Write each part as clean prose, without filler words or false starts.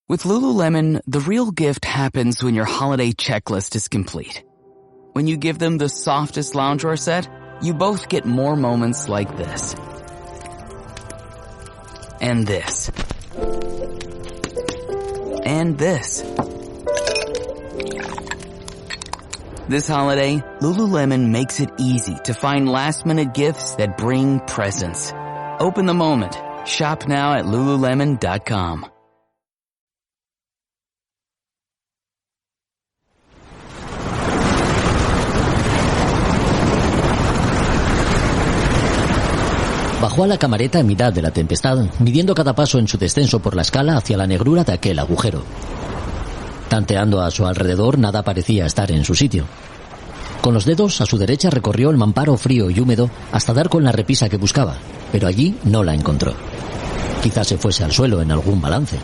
With Lululemon, the real gift happens when your holiday checklist is complete. When you give them the softest loungewear set, you both get more moments like this. And this. And this. This holiday, Lululemon makes it easy to find last-minute gifts that bring presents. Open the moment. Shop now at Lululemon.com. Bajó a la camareta en mitad de la tempestad, midiendo cada paso en su descenso por la escala hacia la negrura de aquel agujero. Tanteando a su alrededor, nada parecía estar en su sitio. Con los dedos a su derecha recorrió el mamparo frío y húmedo hasta dar con la repisa que buscaba, pero allí no la encontró. Quizás se fuese al suelo en algún balance.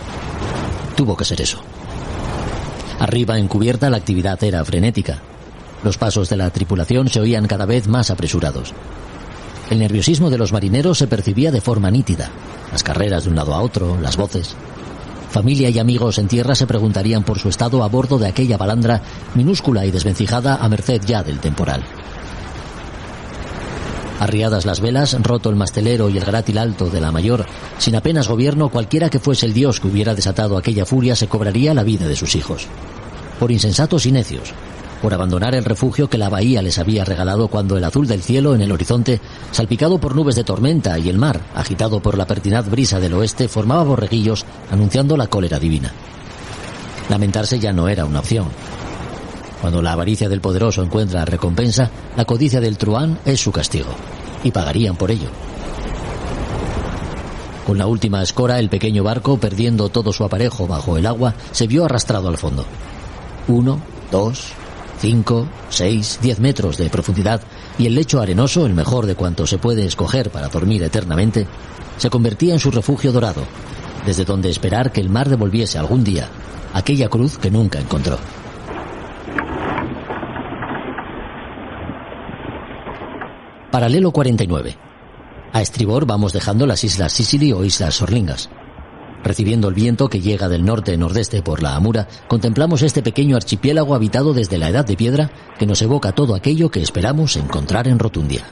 Tuvo que ser eso. Arriba, en cubierta, la actividad era frenética. Los pasos de la tripulación se oían cada vez más apresurados. El nerviosismo de los marineros se percibía de forma nítida. Las carreras de un lado a otro, las voces. Familia y amigos en tierra se preguntarían por su estado a bordo de aquella balandra minúscula y desvencijada a merced ya del temporal. Arriadas las velas, roto el mastelero y el grátil alto de la mayor, sin apenas gobierno, cualquiera que fuese el dios que hubiera desatado aquella furia se cobraría la vida de sus hijos. Por insensatos y necios, por abandonar el refugio que la bahía les había regalado cuando el azul del cielo en el horizonte, salpicado por nubes de tormenta, y el mar, agitado por la pertinaz brisa del oeste, formaba borreguillos anunciando la cólera divina. Lamentarse ya no era una opción. Cuando la avaricia del poderoso encuentra recompensa, la codicia del truán es su castigo, y pagarían por ello. Con la última escora, el pequeño barco, perdiendo todo su aparejo bajo el agua, se vio arrastrado al fondo. 1, 2, 5, 6, 10 metros de profundidad, y el lecho arenoso, el mejor de cuanto se puede escoger para dormir eternamente, se convertía en su refugio dorado, desde donde esperar que el mar devolviese algún día aquella cruz que nunca encontró. Paralelo 49. A estribor vamos dejando las islas Sicily o islas Sorlingas. Recibiendo el viento que llega del norte-nordeste por la Amura, contemplamos este pequeño archipiélago habitado desde la Edad de Piedra que nos evoca todo aquello que esperamos encontrar en Rotundia.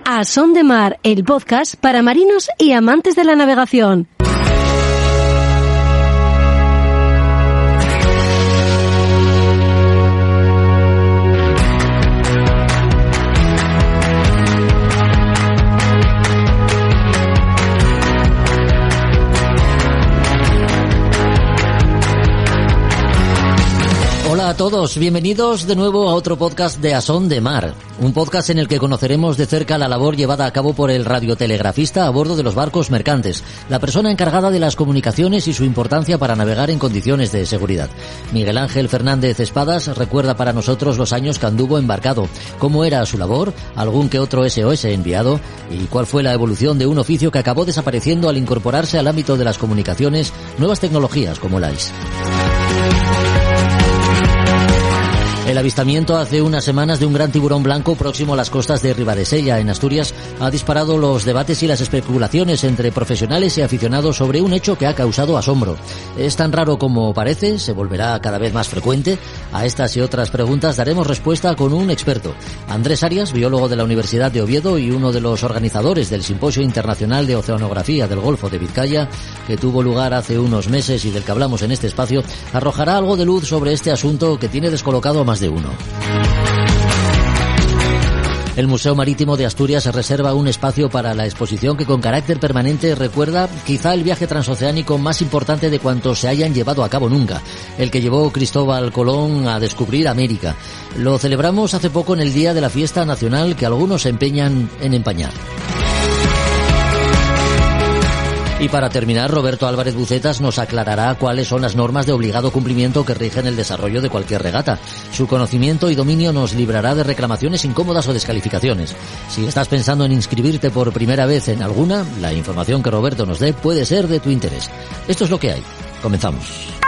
A Son de Mar, el podcast para marinos y amantes de la navegación. Hola a todos, bienvenidos de nuevo a otro podcast de A Son de Mar, un podcast en el que conoceremos de cerca la labor llevada a cabo por el radiotelegrafista a bordo de los barcos mercantes, la persona encargada de las comunicaciones y su importancia para navegar en condiciones de seguridad. Miguel Ángel Fernández Espadas recuerda para nosotros los años que anduvo embarcado, cómo era su labor, algún que otro SOS enviado y cuál fue la evolución de un oficio que acabó desapareciendo al incorporarse al ámbito de las comunicaciones nuevas tecnologías como la IS. El avistamiento hace unas semanas de un gran tiburón blanco próximo a las costas de Ribadesella, en Asturias, ha disparado los debates y las especulaciones entre profesionales y aficionados sobre un hecho que ha causado asombro. ¿Es tan raro como parece? ¿Se volverá cada vez más frecuente? A estas y otras preguntas daremos respuesta con un experto. Andrés Arias, biólogo de la Universidad de Oviedo y uno de los organizadores del Simposio Internacional de Oceanografía del Golfo de Vizcaya, que tuvo lugar hace unos meses y del que hablamos en este espacio, arrojará algo de luz sobre este asunto que tiene descolocado a más de uno. El Museo Marítimo de Asturias reserva un espacio para la exposición que con carácter permanente recuerda quizá el viaje transoceánico más importante de cuantos se hayan llevado a cabo nunca, el que llevó Cristóbal Colón a descubrir América. Lo celebramos hace poco en el día de la fiesta nacional que algunos se empeñan en empañar. Y para terminar, Roberto Álvarez Bucetas nos aclarará cuáles son las normas de obligado cumplimiento que rigen el desarrollo de cualquier regata. Su conocimiento y dominio nos librará de reclamaciones incómodas o descalificaciones. Si estás pensando en inscribirte por primera vez en alguna, la información que Roberto nos dé puede ser de tu interés. Esto es lo que hay. Comenzamos.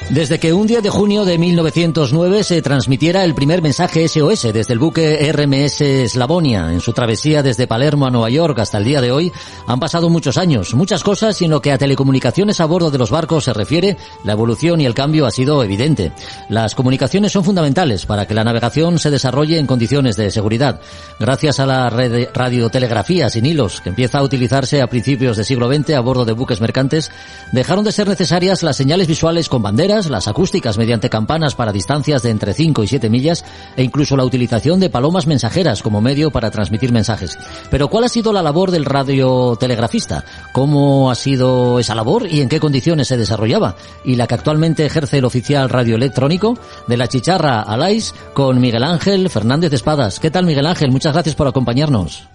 Desde que un 10 de junio de 1909 se transmitiera el primer mensaje SOS desde el buque RMS Slavonia en su travesía desde Palermo a Nueva York hasta el día de hoy, han pasado muchos años, muchas cosas, y en lo que a telecomunicaciones a bordo de los barcos se refiere, la evolución y el cambio ha sido evidente. Las comunicaciones son fundamentales para que la navegación se desarrolle en condiciones de seguridad. Gracias a la radiotelegrafía sin hilos, que empieza a utilizarse a principios del siglo XX a bordo de buques mercantes, dejaron de ser necesarias las señales visuales con banderas, las acústicas mediante campanas para distancias de entre 5 y 7 millas e incluso la utilización de palomas mensajeras como medio para transmitir mensajes. Pero ¿cuál ha sido la labor del radiotelegrafista? ¿Cómo ha sido esa labor y en qué condiciones se desarrollaba? Y la que actualmente ejerce el oficial radioelectrónico, de la chicharra a Lais, con Miguel Ángel Fernández de Espadas. ¿Qué tal, Miguel Ángel? Muchas gracias por acompañarnos.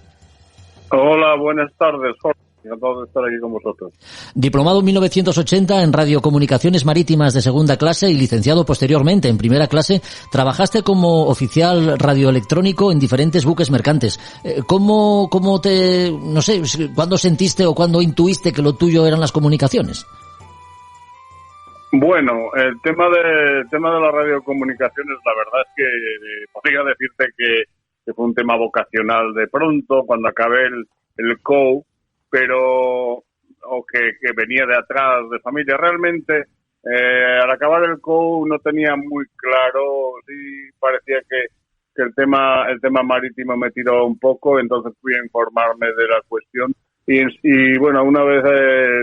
Hola, buenas tardes, Jorge. Encantado de estar aquí con vosotros. Diplomado en 1980 en radiocomunicaciones marítimas de segunda clase y licenciado posteriormente en primera clase, trabajaste como oficial radioelectrónico en diferentes buques mercantes. ¿Cómo te, no sé, cuándo sentiste o cuándo intuiste que lo tuyo eran las comunicaciones? Bueno, el tema de las radiocomunicaciones, la verdad es que podría decirte que fue un tema vocacional de pronto, cuando acabé el COU, pero que venía de atrás, de familia. Realmente, al acabar el COU no tenía muy claro, sí parecía que el tema marítimo me tiró un poco, entonces fui a informarme de la cuestión. Y bueno, una vez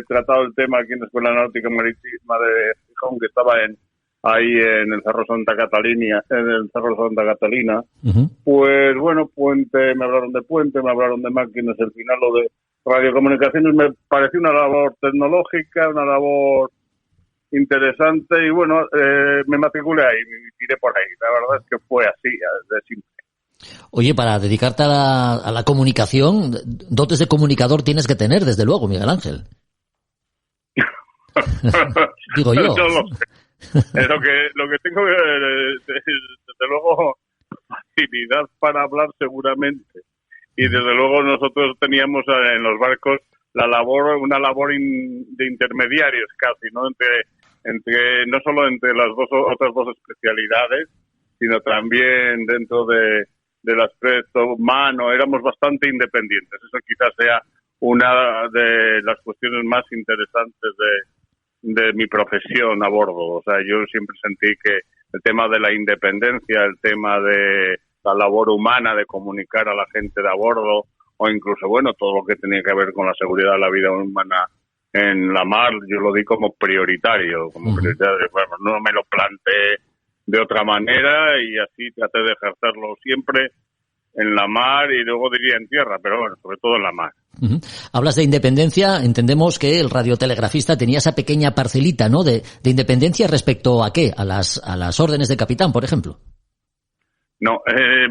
tratado el tema aquí en la Escuela Náutica Marítima de Gijón, que estaba ahí en el Cerro Santa Catalina, uh-huh. Pues bueno, me hablaron de puente, me hablaron de máquinas, al final lo de radiocomunicaciones me pareció una labor tecnológica, una labor interesante y bueno, me matriculé ahí, me tiré por ahí. La verdad es que fue así, de simple. Oye, para dedicarte a la comunicación, dotes de comunicador tienes que tener, desde luego, Miguel Ángel. Digo yo. No lo sé. Lo que tengo, desde luego, facilidad para hablar seguramente. Y desde luego nosotros teníamos en los barcos una labor de intermediarios casi, ¿no? Entre no solo entre las otras dos especialidades, sino también dentro del aspecto humano, éramos bastante independientes. Eso quizás sea una de las cuestiones más interesantes de mi profesión a bordo. O sea, yo siempre sentí que el tema de la independencia, el tema de la labor humana, de comunicar a la gente de a bordo, o incluso, bueno, todo lo que tenía que ver con la seguridad de la vida humana en la mar, yo lo di como prioritario, prioritario. Bueno, no me lo planteé de otra manera y así traté de ejercerlo siempre en la mar y luego diría en tierra, pero bueno, sobre todo en la mar. Uh-huh. Hablas de independencia, entendemos que el radiotelegrafista tenía esa pequeña parcelita, ¿no? De independencia respecto a ¿qué? A las órdenes de capitán, por ejemplo. No,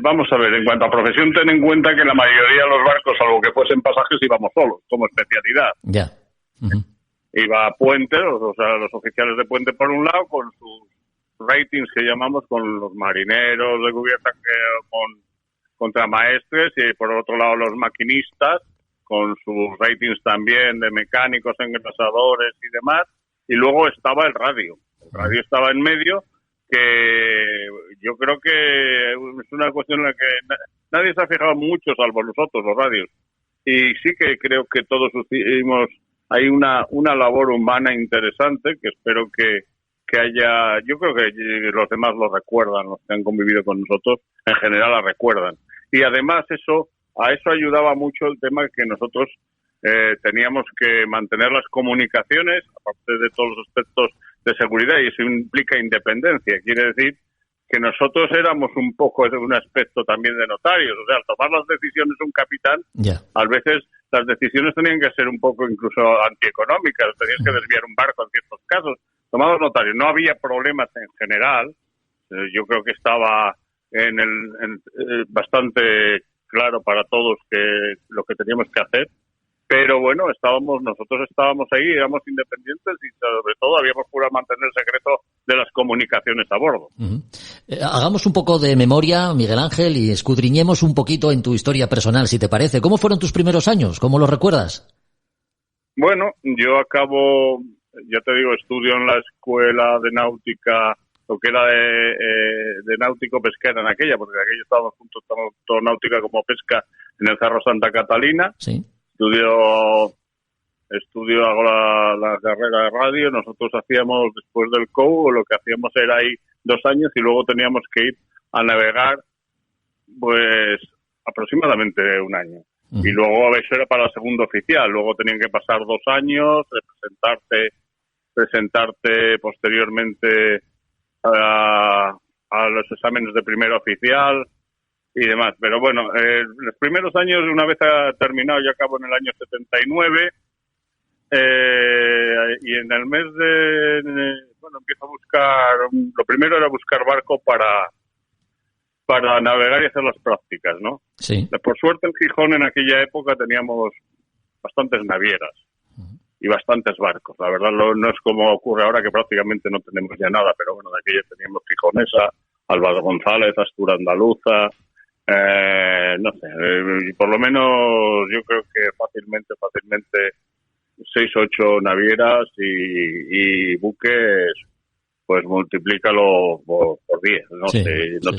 vamos a ver, en cuanto a profesión, ten en cuenta que la mayoría de los barcos, salvo que fuesen pasajes, íbamos solos, como especialidad. Ya. Uh-huh. Iba a puente, o sea, los oficiales de puente por un lado, con sus ratings que llamamos, con los marineros de cubierta, con contramaestres, y por otro lado los maquinistas, con sus ratings también de mecánicos, engrasadores y demás, y luego estaba el radio. El radio estaba en medio, que yo creo que es una cuestión en la que nadie se ha fijado mucho, salvo nosotros, los radios. Y sí que creo que todos hicimos ahí una labor humana interesante, que espero que haya, yo creo que los demás lo recuerdan, los que han convivido con nosotros, en general la recuerdan. Y además a eso ayudaba mucho el tema que nosotros teníamos que mantener las comunicaciones, aparte de todos los aspectos de seguridad, y eso implica independencia. Quiere decir que nosotros éramos un poco un aspecto también de notarios. O sea, al tomar las decisiones un capitán, a veces las decisiones tenían que ser un poco incluso antieconómicas. Tenías que desviar un barco en ciertos casos. Tomados notarios. No había problemas en general. Yo creo que estaba bastante claro para todos que lo que teníamos que hacer. Pero bueno, nosotros estábamos ahí, éramos independientes y sobre todo habíamos jurado mantener el secreto de las comunicaciones a bordo. Uh-huh. Hagamos un poco de memoria, Miguel Ángel, y escudriñemos un poquito en tu historia personal, si te parece. ¿Cómo fueron tus primeros años? ¿Cómo los recuerdas? Bueno, yo acabo ya te digo, estudio en la escuela de náutica, lo que era de náutico-pesquera en aquella, porque en aquella estábamos juntos, tanto náutica como pesca, en el Cerro Santa Catalina. Sí. Estudio hago la carrera de radio. Nosotros hacíamos, después del COU, lo que hacíamos era ir 2 años y luego teníamos que ir a navegar, pues, aproximadamente 1 año. Y luego eso era para el segundo oficial. Luego tenían que pasar 2 años, presentarte posteriormente a los exámenes de primer oficial y demás. Pero bueno, los primeros años, una vez terminado, yo acabo en el año 79, y en el mes empiezo a buscar, lo primero era buscar barco para navegar y hacer las prácticas, ¿no? Sí. Por suerte en Gijón en aquella época teníamos bastantes navieras y bastantes barcos. La verdad no es como ocurre ahora, que prácticamente no tenemos ya nada, pero bueno, de aquella teníamos Gijonesa, Álvaro González, Astura Andaluza, no sé, y por lo menos yo creo que fácilmente 6 o 8 navieras y buques, pues multiplícalo por 10, no sí, sé, no sí,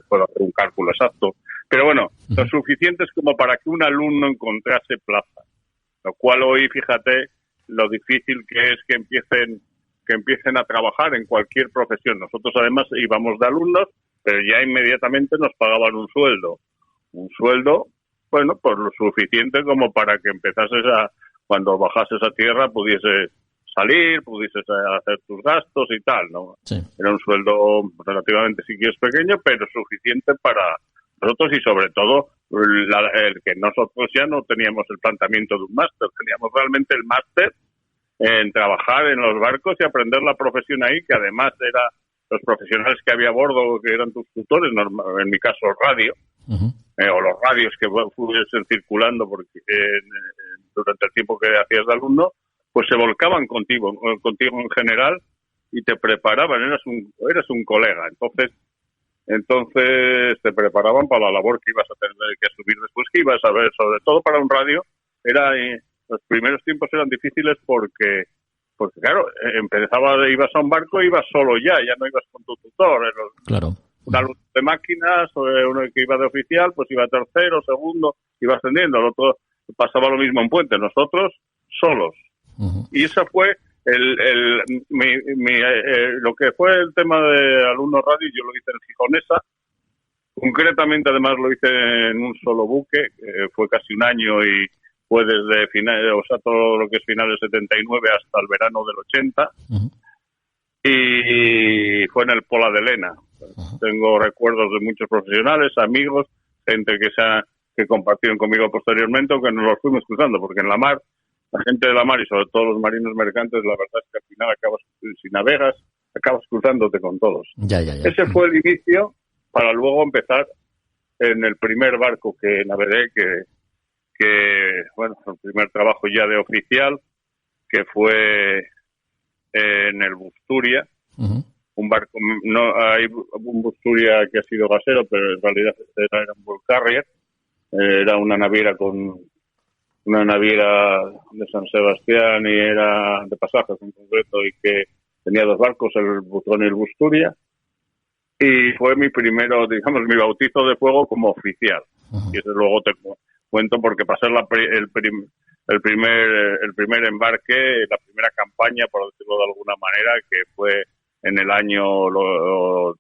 puedo hacer un cálculo exacto, pero bueno, lo suficiente es como para que un alumno encontrase plaza, lo cual hoy, fíjate, lo difícil que es que empiecen a trabajar en cualquier profesión. Nosotros además íbamos de alumnos, pero ya inmediatamente nos pagaban un sueldo, bueno, pues lo suficiente como para que empezases cuando bajases a tierra pudieses salir, pudieses hacer tus gastos y tal, ¿no? Sí. Era un sueldo relativamente, sí que es pequeño, pero suficiente para nosotros y sobre todo el que nosotros ya no teníamos el planteamiento de un máster, teníamos realmente el máster en trabajar en los barcos y aprender la profesión ahí, que además era los profesionales que había a bordo, que eran tus tutores, en mi caso radio, o los radios que fuesen circulando porque durante el tiempo que hacías de alumno, pues se volcaban contigo en general y te preparaban, eras un colega, entonces te preparaban para la labor que ibas a tener que asumir después, que ibas a ver, sobre todo para un radio, los primeros tiempos eran difíciles porque claro, ibas a un barco e ibas solo ya no ibas con tu tutor, claro. Un alumno de máquinas, o uno que iba de oficial, pues iba tercero, segundo, iba ascendiendo, el otro pasaba lo mismo en puente, nosotros solos. Y eso fue lo que fue el tema de alumnos radio. Yo lo hice en Gijonesa, concretamente además lo hice en un solo buque, fue casi 1 año y fue desde todo lo que es finales 79 hasta el verano del 80, y fue en el Pola de Lena. Tengo recuerdos de muchos profesionales, amigos, gente que compartieron conmigo posteriormente, que nos los fuimos cruzando, porque en la mar, la gente de la mar y sobre todo los marinos mercantes, la verdad es que al final si navegas, acabas cruzándote con todos. Ya. Ese fue el inicio para luego empezar en el primer barco que navegué, bueno, el primer trabajo ya de oficial, que fue en el Busturia, un barco, hay un Busturia que ha sido gasero, pero en realidad era un bull carrier, era una naviera de San Sebastián y era de pasajes en concreto, y que tenía 2 barcos, el Butrón y el Busturia, y fue mi bautizo de fuego como oficial. Y eso luego te cuento porque pasé el primer embarque, la primera campaña, por decirlo de alguna manera, que fue en el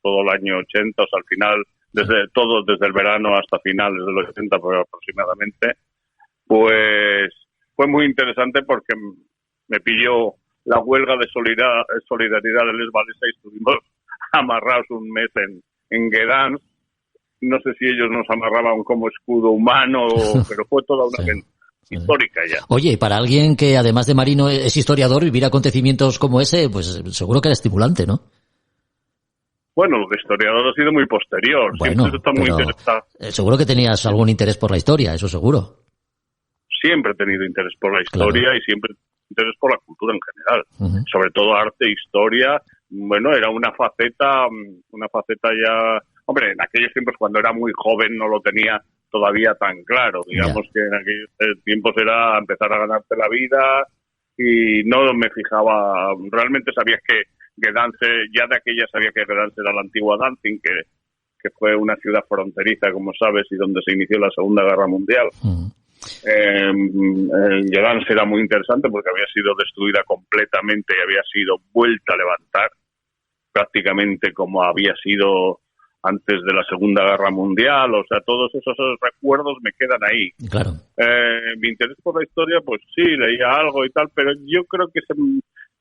todo el año 80, o sea, al final, desde el verano hasta finales del 80 aproximadamente, pues fue muy interesante porque me pilló la huelga de solidaridad de Les Valesa y estuvimos amarrados un mes en Gdansk. No sé si ellos nos amarraban como escudo humano, pero fue toda una evento histórica ya. Oye, para alguien que además de marino es historiador, vivir acontecimientos como ese, pues seguro que era estimulante, ¿no? Bueno, lo de historiador ha sido muy posterior. Bueno, siempre está muy interesado. Seguro que tenías algún interés por la historia, eso seguro. Siempre he tenido interés por la historia, claro. Y siempre interés por la cultura en general. Sobre todo arte, historia. Bueno, era una faceta ya... Hombre, en aquellos tiempos, cuando era muy joven, no lo tenía todavía tan claro. Digamos que en aquellos tiempos era empezar a ganarte la vida y no me fijaba, realmente sabía que Gdansk, ya de aquella sabía que Gdansk era la antigua Danzig, que fue una ciudad fronteriza, como sabes, y donde se inició la Segunda Guerra Mundial. Gdansk era muy interesante porque había sido destruida completamente y había sido vuelta a levantar, prácticamente como había sido antes de la Segunda Guerra Mundial. O sea, todos esos recuerdos me quedan ahí. Claro. Mi interés por la historia, pues sí, leía algo y tal, pero yo creo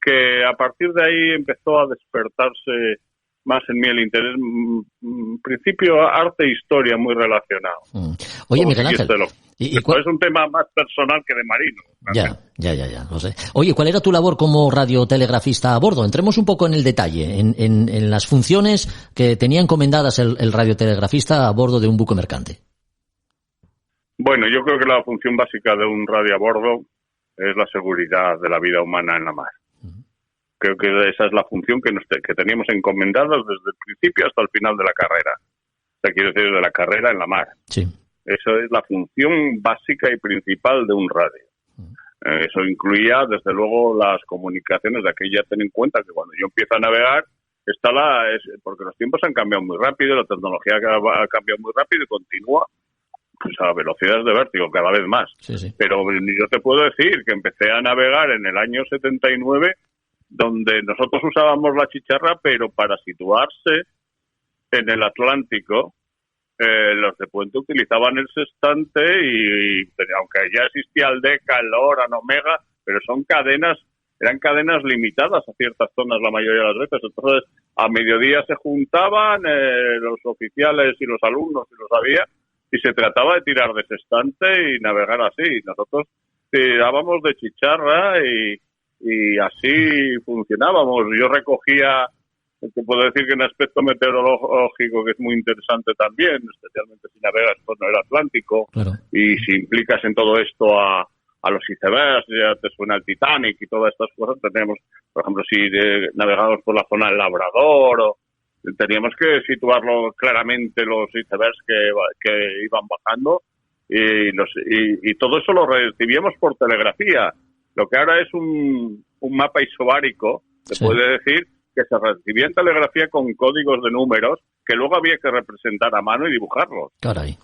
que a partir de ahí empezó a despertarse más en mí el interés, principio arte e historia muy relacionado. Oye, Miguel Ángel, es un tema más personal que de marino. Ya, lo sé. Oye, ¿cuál era tu labor como radiotelegrafista a bordo? Entremos un poco en el detalle, en las funciones que tenía encomendadas el radiotelegrafista a bordo de un buque mercante. Bueno, yo creo que la función básica de un radio a bordo es la seguridad de la vida humana en la mar. Creo que esa es la función que teníamos encomendada desde el principio hasta el final de la carrera. O sea, quiero decir, de la carrera en la mar. Sí. Eso es la función básica y principal de un radio. Eso incluía, desde luego, las comunicaciones de aquella. Ten en cuenta que cuando yo empiezo a navegar, porque los tiempos han cambiado muy rápido, la tecnología ha cambiado muy rápido y continúa pues a velocidades de vértigo cada vez más. Sí. Pero yo te puedo decir que empecé a navegar en el año 79, donde nosotros usábamos la chicharra, pero para situarse en el Atlántico, los de Puente utilizaban el sextante y aunque ya existía el Deca, el Oran, Omega, pero eran cadenas limitadas a ciertas zonas la mayoría de las veces. Entonces, a mediodía se juntaban los oficiales y los alumnos, si los había, y se trataba de tirar de sextante y navegar así. Nosotros tirábamos de chicharra y así funcionábamos. Yo recogía, te puedo decir que en aspecto meteorológico, que es muy interesante también, especialmente si navegas por el Atlántico, claro, y si implicas en todo esto a los icebergs, ya te suena el Titanic y todas estas cosas. Tenemos, por ejemplo, si navegamos por la zona del Labrador, teníamos que situarlo claramente, los icebergs que iban bajando, y todo eso lo recibíamos por telegrafía. Lo que ahora es un mapa isobárico, se puede decir, que se recibía en telegrafía con códigos de números que luego había que representar a mano y dibujarlos. Caray.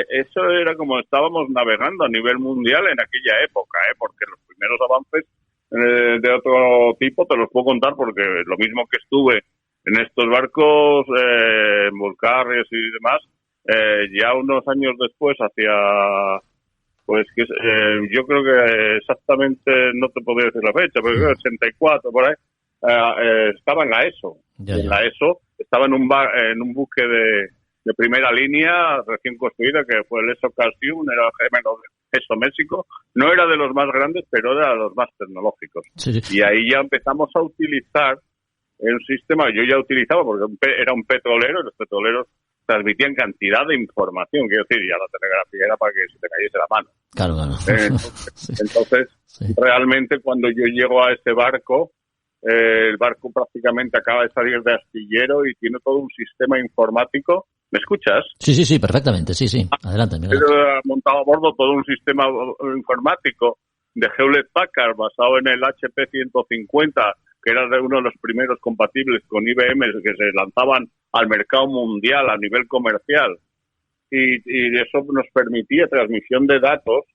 Eso era como estábamos navegando a nivel mundial en aquella época, porque los primeros avances de otro tipo te los puedo contar porque lo mismo que estuve en estos barcos, Mulcarriers y demás, ya unos años después yo creo que exactamente no te podría decir la fecha, pero 84 por ahí, estaba en la ESO. En la ESO estaba en un buque de primera línea recién construida, que fue el ESO Calcium, era el gemelo de ESO México. No era de los más grandes, pero era de los más tecnológicos. Sí. Y ahí ya empezamos a utilizar un sistema, yo ya utilizaba porque era un petrolero, y los petroleros transmitían cantidad de información, quiero decir, ya la telegrafía era para que se te cayese la mano. Claro. Entonces, realmente cuando yo llego a ese barco, el barco prácticamente acaba de salir de astillero y tiene todo un sistema informático. ¿Me escuchas? Sí, perfectamente, sí. Adelante. He montado a bordo todo un sistema informático de Hewlett Packard basado en el HP 150, que era de uno de los primeros compatibles con IBM que se lanzaban al mercado mundial a nivel comercial. Y eso nos permitía transmisión de datos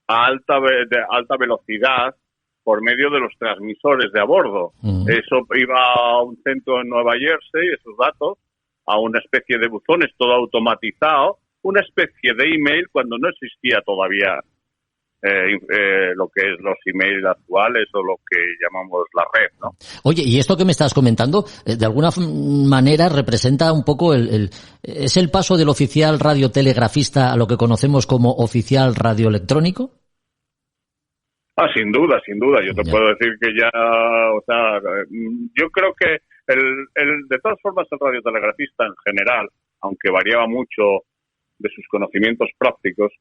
a alta velocidad por medio de los transmisores de a bordo. Eso iba a un centro en Nueva Jersey, esos datos, a una especie de buzones todo automatizado, una especie de email cuando no existía todavía lo que es los emails actuales o lo que llamamos la red, ¿no? Oye, y esto que me estás comentando, de alguna manera representa un poco ¿es el paso del oficial radiotelegrafista a lo que conocemos como oficial radioelectrónico? Sin duda. Yo te puedo decir que ya, yo creo que de todas formas el radiotelegrafista en general, aunque variaba mucho de sus conocimientos prácticos,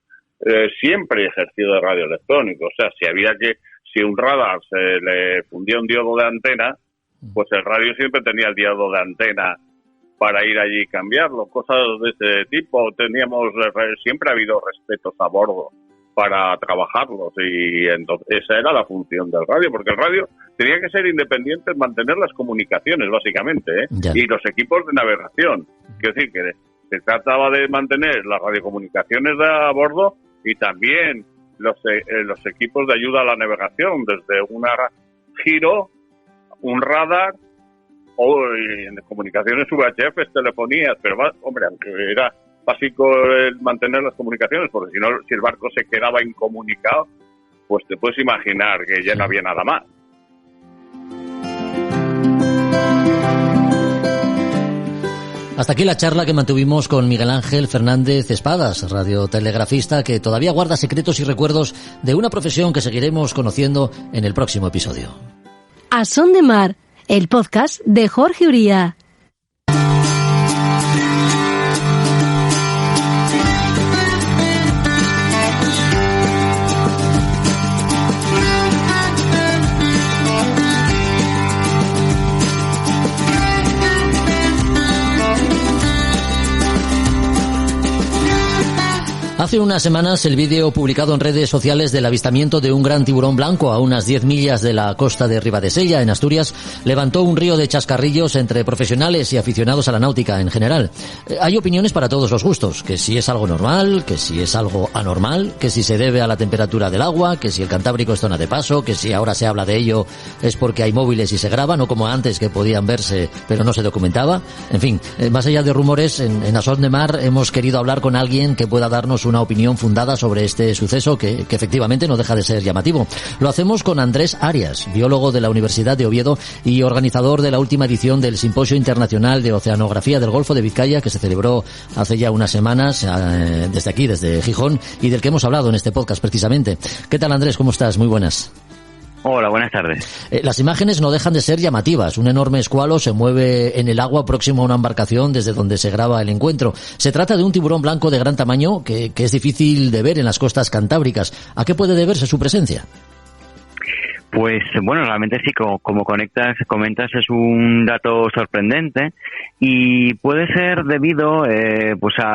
siempre ejerció de radioelectrónico. O sea, si un radar se le fundía un diodo de antena, pues el radio siempre tenía el diodo de antena para ir allí y cambiarlo. Cosas de ese tipo. Siempre ha habido respetos a bordo para trabajarlos, y entonces esa era la función del radio, porque el radio tenía que ser independiente, mantener las comunicaciones básicamente, y los equipos de navegación. Quiero decir que se trataba de mantener las radiocomunicaciones a bordo y también los equipos de ayuda a la navegación, desde un giro, un radar, o en comunicaciones VHF, telefonías, pero hombre, aunque era básico el mantener las comunicaciones, porque si no, si el barco se quedaba incomunicado, pues te puedes imaginar que ya no había nada más. Hasta aquí la charla que mantuvimos con Miguel Ángel Fernández Espadas, radiotelegrafista que todavía guarda secretos y recuerdos de una profesión que seguiremos conociendo en el próximo episodio. A Son de Mar, el podcast de Jorge Uría. Hace unas semanas el vídeo publicado en redes sociales del avistamiento de un gran tiburón blanco a unas 10 millas de la costa de Ribadesella, en Asturias, levantó un río de chascarrillos entre profesionales y aficionados a la náutica en general. Hay opiniones para todos los gustos, que si es algo normal, que si es algo anormal, que si se debe a la temperatura del agua, que si el Cantábrico es zona de paso, que si ahora se habla de ello es porque hay móviles y se graba, no como antes que podían verse pero no se documentaba. En fin, más allá de rumores, en A Son de Mar hemos querido hablar con alguien que pueda darnos una opinión fundada sobre este suceso que efectivamente no deja de ser llamativo. Lo hacemos con Andrés Arias, biólogo de la Universidad de Oviedo y organizador de la última edición del Simposio Internacional de Oceanografía del Golfo de Vizcaya, que se celebró hace ya unas semanas desde aquí, desde Gijón, y del que hemos hablado en este podcast precisamente. ¿Qué tal, Andrés? ¿Cómo estás? Muy buenas. Hola, buenas tardes. Las imágenes no dejan de ser llamativas. Un enorme escualo se mueve en el agua próximo a una embarcación desde donde se graba el encuentro. Se trata de un tiburón blanco de gran tamaño que es difícil de ver en las costas cantábricas. ¿A qué puede deberse su presencia? Pues bueno, realmente sí, como comentas, es un dato sorprendente y puede ser debido,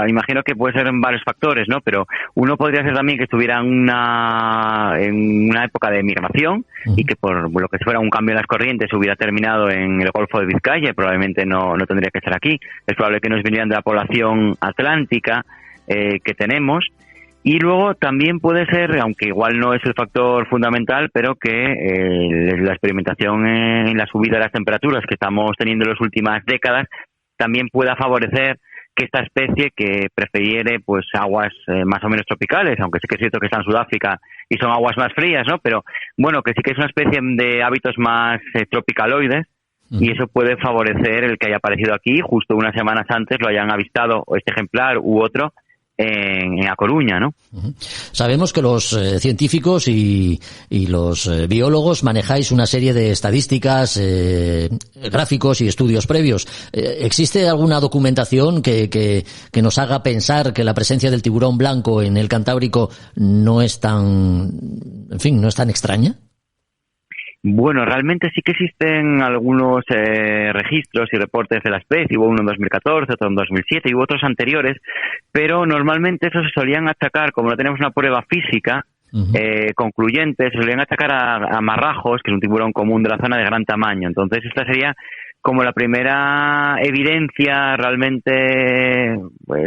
imagino que puede ser en varios factores, ¿no? Pero uno podría ser también que estuviera en una época de migración y que por lo que fuera un cambio en las corrientes hubiera terminado en el Golfo de Vizcaya y probablemente no tendría que estar aquí. Es probable que nos vinieran de la población atlántica que tenemos. Y luego también puede ser, aunque igual no es el factor fundamental, pero que la experimentación en la subida de las temperaturas que estamos teniendo en las últimas décadas también pueda favorecer que esta especie que prefiriere pues aguas más o menos tropicales, aunque sí que es cierto que está en Sudáfrica y son aguas más frías, ¿no? Pero bueno, que sí que es una especie de hábitos más tropicaloides. Y eso puede favorecer el que haya aparecido aquí, justo unas semanas antes lo hayan avistado este ejemplar u otro en A Coruña, ¿no? Sabemos que los científicos y los biólogos manejáis una serie de estadísticas, gráficos y estudios previos. ¿Existe alguna documentación que nos haga pensar que la presencia del tiburón blanco en el Cantábrico no es tan extraña? Bueno, realmente sí que existen algunos registros y reportes de la especie. Hubo uno en 2014, otro en 2007 y otros anteriores, pero normalmente eso se solían achacar, como no tenemos una prueba física concluyente, se solían achacar a marrajos, que es un tiburón común de la zona de gran tamaño. Entonces esta sería como la primera evidencia realmente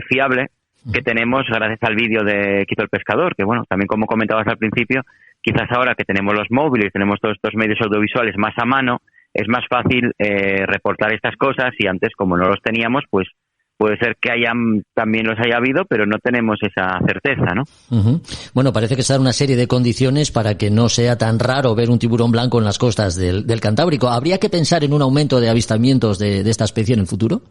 fiable que tenemos gracias al vídeo de Quito el Pescador, que bueno, también como comentabas al principio, quizás ahora que tenemos los móviles, tenemos todos estos medios audiovisuales más a mano, es más fácil reportar estas cosas y antes como no los teníamos, pues puede ser que también los haya habido, pero no tenemos esa certeza, ¿no? Bueno, parece que se dan una serie de condiciones para que no sea tan raro ver un tiburón blanco en las costas del Cantábrico. ¿Habría que pensar en un aumento de avistamientos de esta especie en el futuro?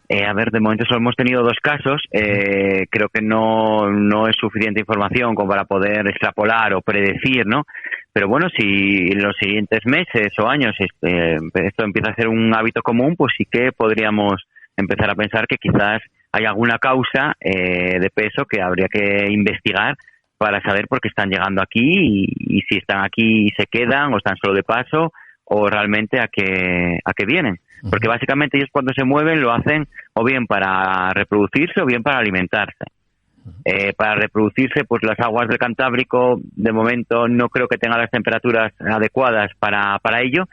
De momento solo hemos tenido 2 casos. Creo que no es suficiente información como para poder extrapolar o predecir, ¿no? Pero bueno, si en los siguientes meses o años esto empieza a ser un hábito común, pues sí que podríamos empezar a pensar que quizás hay alguna causa de peso que habría que investigar para saber por qué están llegando aquí y si están aquí y se quedan o están solo de paso o realmente a qué vienen. Porque básicamente ellos cuando se mueven lo hacen o bien para reproducirse o bien para alimentarse. Para reproducirse, pues las aguas del Cantábrico de momento no creo que tengan las temperaturas adecuadas para ello.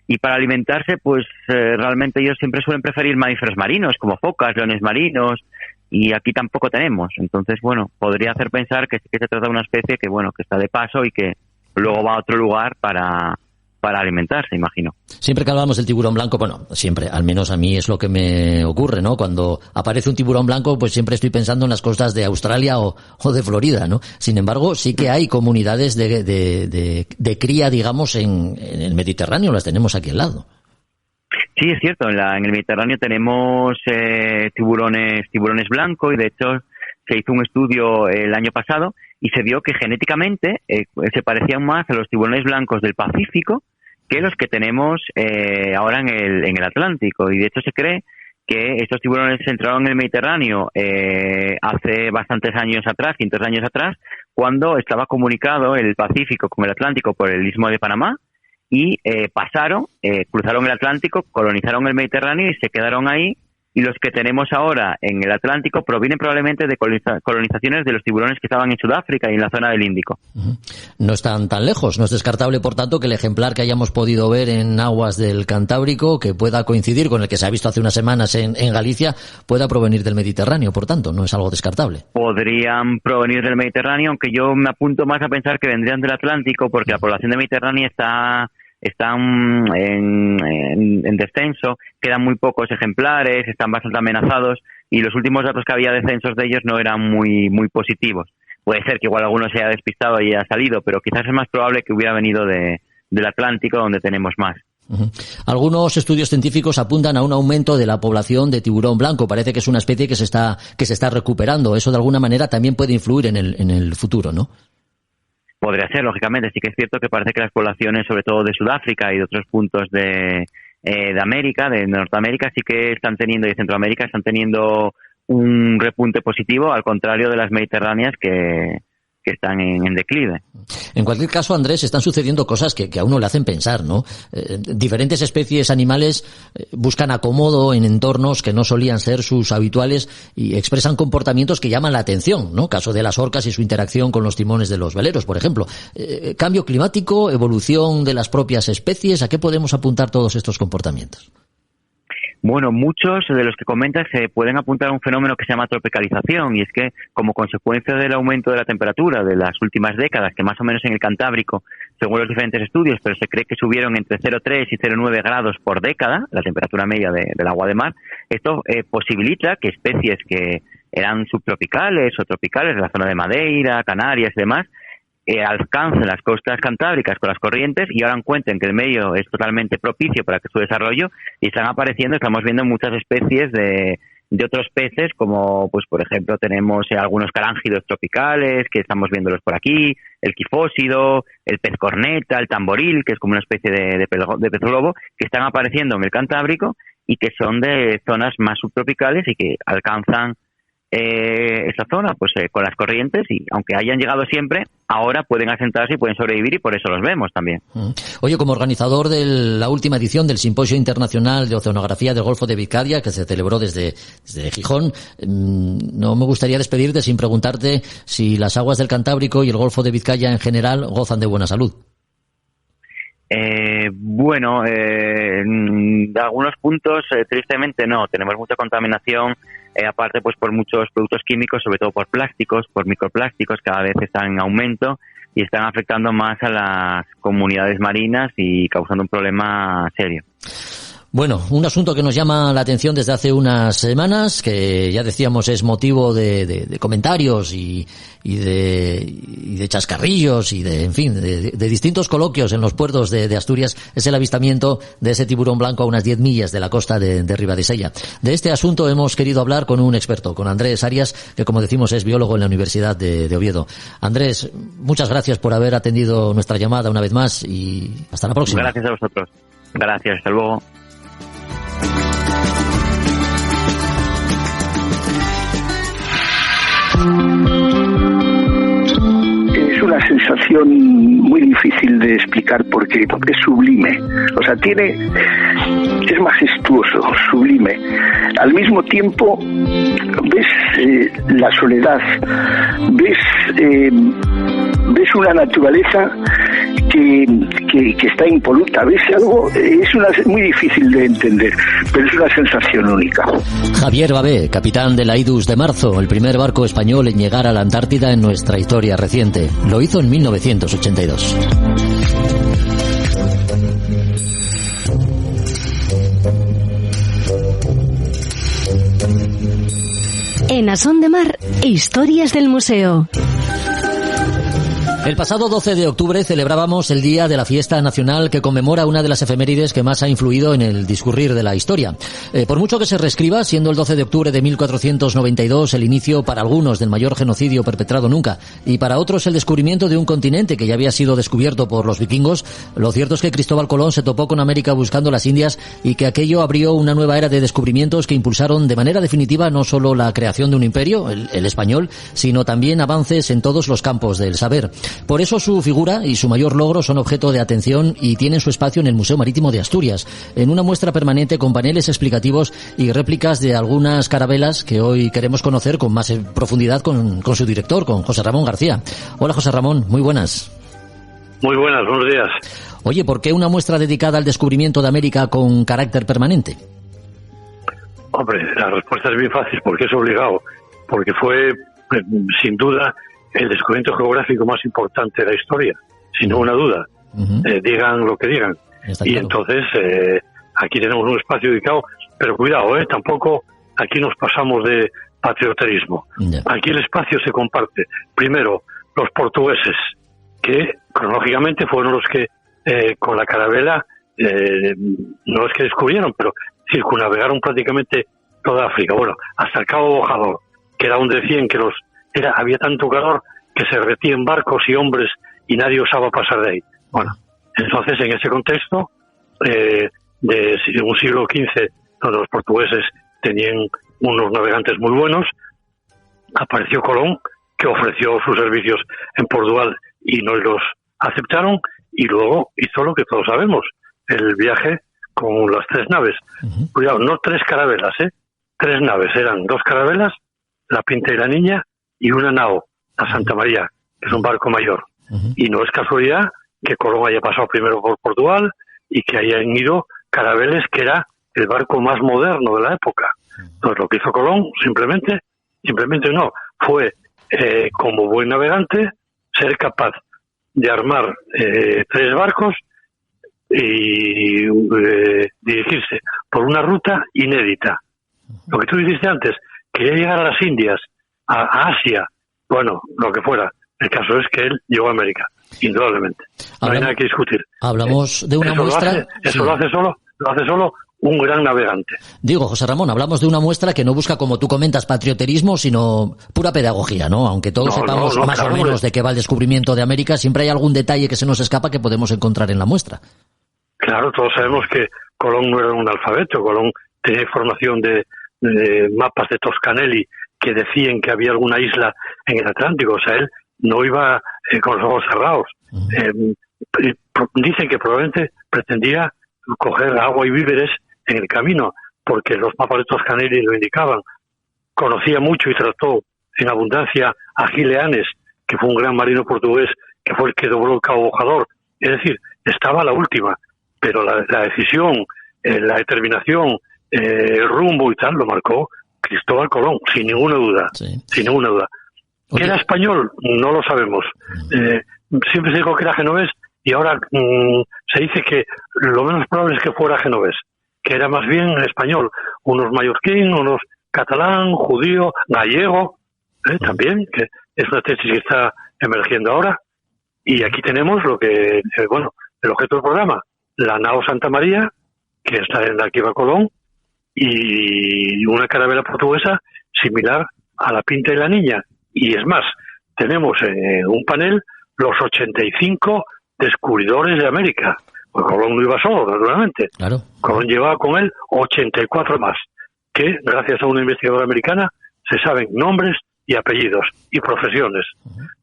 Y para alimentarse, pues realmente ellos siempre suelen preferir mamíferos marinos, como focas, leones marinos, y aquí tampoco tenemos. Entonces, bueno, podría hacer pensar que sí que se trata de una especie que, bueno, que está de paso y que luego va a otro lugar para alimentarse, imagino. Siempre que hablamos del tiburón blanco, bueno, siempre, al menos a mí es lo que me ocurre, ¿no? Cuando aparece un tiburón blanco, pues siempre estoy pensando en las costas de Australia o de Florida, ¿no? Sin embargo, sí que hay comunidades de cría, digamos, en el Mediterráneo, las tenemos aquí al lado. Sí, es cierto, en el Mediterráneo tenemos tiburones blancos, y de hecho se hizo un estudio el año pasado y se vio que genéticamente se parecían más a los tiburones blancos del Pacífico que los que tenemos ahora en el Atlántico. Y de hecho se cree que estos tiburones entraron en el Mediterráneo hace bastantes años atrás, cientos de años atrás, cuando estaba comunicado el Pacífico con el Atlántico por el Istmo de Panamá, y cruzaron el Atlántico, colonizaron el Mediterráneo y se quedaron ahí. Y los que tenemos ahora en el Atlántico provienen probablemente de colonizaciones de los tiburones que estaban en Sudáfrica y en la zona del Índico. No están tan lejos. No es descartable, por tanto, que el ejemplar que hayamos podido ver en aguas del Cantábrico, que pueda coincidir con el que se ha visto hace unas semanas en Galicia, pueda provenir del Mediterráneo. Por tanto, no es algo descartable. Podrían provenir del Mediterráneo, aunque yo me apunto más a pensar que vendrían del Atlántico, porque la población de Mediterránea están en descenso, quedan muy pocos ejemplares, están bastante amenazados, y los últimos datos que había de censos de ellos no eran muy positivos. Puede ser que igual alguno se haya despistado y haya salido, pero quizás es más probable que hubiera venido del Atlántico, donde tenemos más. Algunos estudios científicos apuntan a un aumento de la población de tiburón blanco. Parece que es una especie que se está recuperando. Eso de alguna manera también puede influir en el futuro, ¿no? Podría ser, lógicamente. Sí que es cierto que parece que las poblaciones, sobre todo de Sudáfrica y de otros puntos de América, de Norteamérica, sí que están teniendo, y de Centroamérica, están teniendo un repunte positivo, al contrario de las mediterráneas que están en declive. En cualquier caso, Andrés, están sucediendo cosas que a uno le hacen pensar, ¿no? Diferentes especies animales buscan acomodo en entornos que no solían ser sus habituales y expresan comportamientos que llaman la atención, ¿no? Caso de las orcas y su interacción con los timones de los veleros, por ejemplo. Cambio climático, evolución de las propias especies, ¿a qué podemos apuntar todos estos comportamientos? Bueno, muchos de los que comentas se pueden apuntar a un fenómeno que se llama tropicalización, y es que como consecuencia del aumento de la temperatura de las últimas décadas, que más o menos en el Cantábrico, según los diferentes estudios, pero se cree que subieron entre 0,3 y 0,9 grados por década, la temperatura media del agua de mar, esto posibilita que especies que eran subtropicales o tropicales de la zona de Madeira, Canarias y demás, alcancen las costas cantábricas con las corrientes y ahora encuentren que el medio es totalmente propicio para que su desarrollo, y estamos viendo muchas especies de otros peces, como pues por ejemplo tenemos algunos carángidos tropicales que estamos viéndolos por aquí, el quifósido, el pez corneta, el tamboril, que es como una especie de pez globo, que están apareciendo en el Cantábrico y que son de zonas más subtropicales y que alcanzan esta zona pues con las corrientes, y aunque hayan llegado siempre, ahora pueden asentarse y pueden sobrevivir, y por eso los vemos también. Oye, como organizador de la última edición del Simposio Internacional de Oceanografía del Golfo de Vizcaya, que se celebró desde Gijón, no me gustaría despedirte sin preguntarte si las aguas del Cantábrico y el Golfo de Vizcaya en general gozan de buena salud. De algunos puntos, tristemente no. Tenemos mucha contaminación, aparte pues por muchos productos químicos, sobre todo por plásticos, por microplásticos, cada vez están en aumento y están afectando más a las comunidades marinas y causando un problema serio. Bueno, un asunto que nos llama la atención desde hace unas semanas, que ya decíamos es motivo de comentarios y de chascarrillos y de distintos coloquios en los puertos de Asturias, es el avistamiento de ese tiburón blanco a unas 10 millas de la costa de Ribadesella. De este asunto hemos querido hablar con un experto, con Andrés Arias, que como decimos es biólogo en la Universidad de Oviedo. Andrés, muchas gracias por haber atendido nuestra llamada una vez más y hasta la próxima. Gracias a vosotros. Gracias, hasta luego. Es una sensación muy difícil de explicar porque es sublime. O sea, tiene es majestuoso, sublime. Al mismo tiempo ves la soledad, ves una naturaleza que está impoluta, ves algo, muy difícil de entender, pero es una sensación única. Javier Babé, capitán de la Idus de Marzo, el primer barco español en llegar a la Antártida en nuestra historia reciente. Lo hizo en 1982. En A Son de Mar, historias del museo. El pasado 12 de octubre celebrábamos el Día de la Fiesta Nacional, que conmemora una de las efemérides que más ha influido en el discurrir de la historia. Por mucho que se reescriba, siendo el 12 de octubre de 1492 el inicio para algunos del mayor genocidio perpetrado nunca, y para otros el descubrimiento de un continente que ya había sido descubierto por los vikingos, lo cierto es que Cristóbal Colón se topó con América buscando las Indias y que aquello abrió una nueva era de descubrimientos que impulsaron de manera definitiva no solo la creación de un imperio, el español, sino también avances en todos los campos del saber. Por eso su figura y su mayor logro son objeto de atención y tienen su espacio en el Museo Marítimo de Asturias, en una muestra permanente con paneles explicativos y réplicas de algunas carabelas que hoy queremos conocer con más profundidad con su director, con José Ramón García. Hola José Ramón, muy buenas. Muy buenas, buenos días. Oye, ¿por qué una muestra dedicada al descubrimiento de América con carácter permanente? Hombre, la respuesta es bien fácil, porque es obligado, porque fue, sin duda, el descubrimiento geográfico más importante de la historia, sin ninguna duda. Digan lo que digan. Está y claro. Entonces, aquí tenemos un espacio dedicado, pero cuidado, tampoco aquí nos pasamos de patrioterismo. Aquí el espacio se comparte. Primero, los portugueses, que cronológicamente fueron los que con la carabela, no los que descubrieron, pero circunnavegaron prácticamente toda África. Bueno, hasta el Cabo Bojador, que era donde decían que había tanto calor que se derretían barcos y hombres y nadie osaba pasar de ahí. Bueno, entonces en ese contexto de un siglo XV, donde los portugueses tenían unos navegantes muy buenos, apareció Colón, que ofreció sus servicios en Portugal y no los aceptaron, y luego hizo lo que todos sabemos, el viaje con las 3 naves. Cuidado, no 3 carabelas, 3 naves, eran 2 carabelas, la Pinta y la Niña, y una nao, la Santa María, que es un barco mayor. Y no es casualidad que Colón haya pasado primero por Portugal y que hayan ido carabeles, que era el barco más moderno de la época. Entonces lo que hizo Colón simplemente no, fue como buen navegante ser capaz de armar 3 barcos y dirigirse por una ruta inédita. Lo que tú dijiste antes, quería llegar a las Indias, a Asia, bueno, lo que fuera. El caso es que él llegó a América, indudablemente. No hay nada que discutir. Hablamos de una muestra... Lo hace solo un gran navegante. Digo, José Ramón, hablamos de una muestra que no busca, como tú comentas, patrioterismo, sino pura pedagogía, ¿no? Aunque todos sepamos más o menos de qué va el descubrimiento de América, siempre hay algún detalle que se nos escapa que podemos encontrar en la muestra. Claro, todos sabemos que Colón no era un alfabeto. Colón tenía información de mapas de Toscanelli que decían que había alguna isla en el Atlántico. O sea, él no iba con los ojos cerrados. Dicen que probablemente pretendía coger agua y víveres en el camino, porque los mapas de Toscanelli lo indicaban. Conocía mucho y trató en abundancia a Gileanes, que fue un gran marino portugués, que fue el que dobló el Cabo Bojador. Es decir, estaba a la última, pero la decisión, la determinación, el rumbo y tal, lo marcó Cristóbal Colón, sin ninguna duda. Sí. Sin ninguna duda. ¿Que era español? No lo sabemos. Siempre se dijo que era genovés y ahora se dice que lo menos probable es que fuera genovés, que era más bien español. Unos mallorquín, unos catalán, judío, gallego, también, que es una tesis que está emergiendo ahora. Y aquí tenemos lo que, el objeto del programa, la nao Santa María, que está en la que iba Colón, y una carabela portuguesa similar a la Pinta y la Niña. Y es más, tenemos en un panel los 85 descubridores de América. Pues Colón no iba solo, naturalmente. Claro. Colón llevaba con él 84 más, que gracias a una investigadora americana se saben nombres y apellidos y profesiones.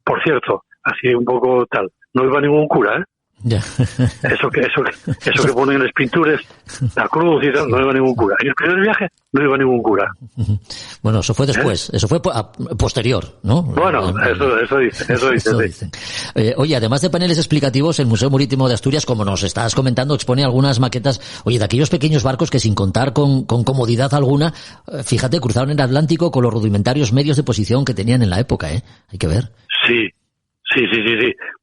Por cierto, así un poco tal, no iba ningún cura, Eso que ponen en las pinturas, la cruz y tal, no iba ningún cura. En el primer viaje no iba ningún cura. Bueno, eso fue después, eso fue posterior, ¿no? Bueno, eso dicen. Oye, además de paneles explicativos, el Museo Marítimo de Asturias, como nos estás comentando, expone algunas maquetas, oye, de aquellos pequeños barcos que sin contar con comodidad alguna, fíjate, cruzaron el Atlántico con los rudimentarios medios de posición que tenían en la época, hay que ver. Sí.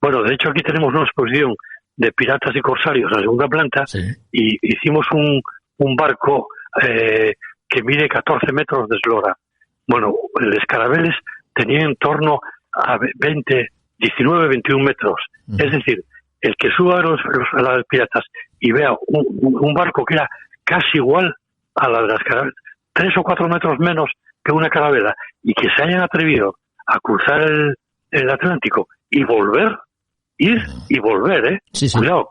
Bueno, de hecho aquí tenemos una exposición de piratas y corsarios en la segunda planta, y hicimos un barco que mide 14 metros de eslora. Bueno, los carabeles tenían en torno a 19, 21 metros. Es decir, el que suba a las piratas y vea un barco que era casi igual a la de las carabelas, 3 o 4 metros menos que una carabela, y que se hayan atrevido a cruzar el Atlántico y ir y volver, Sí. Cuidado.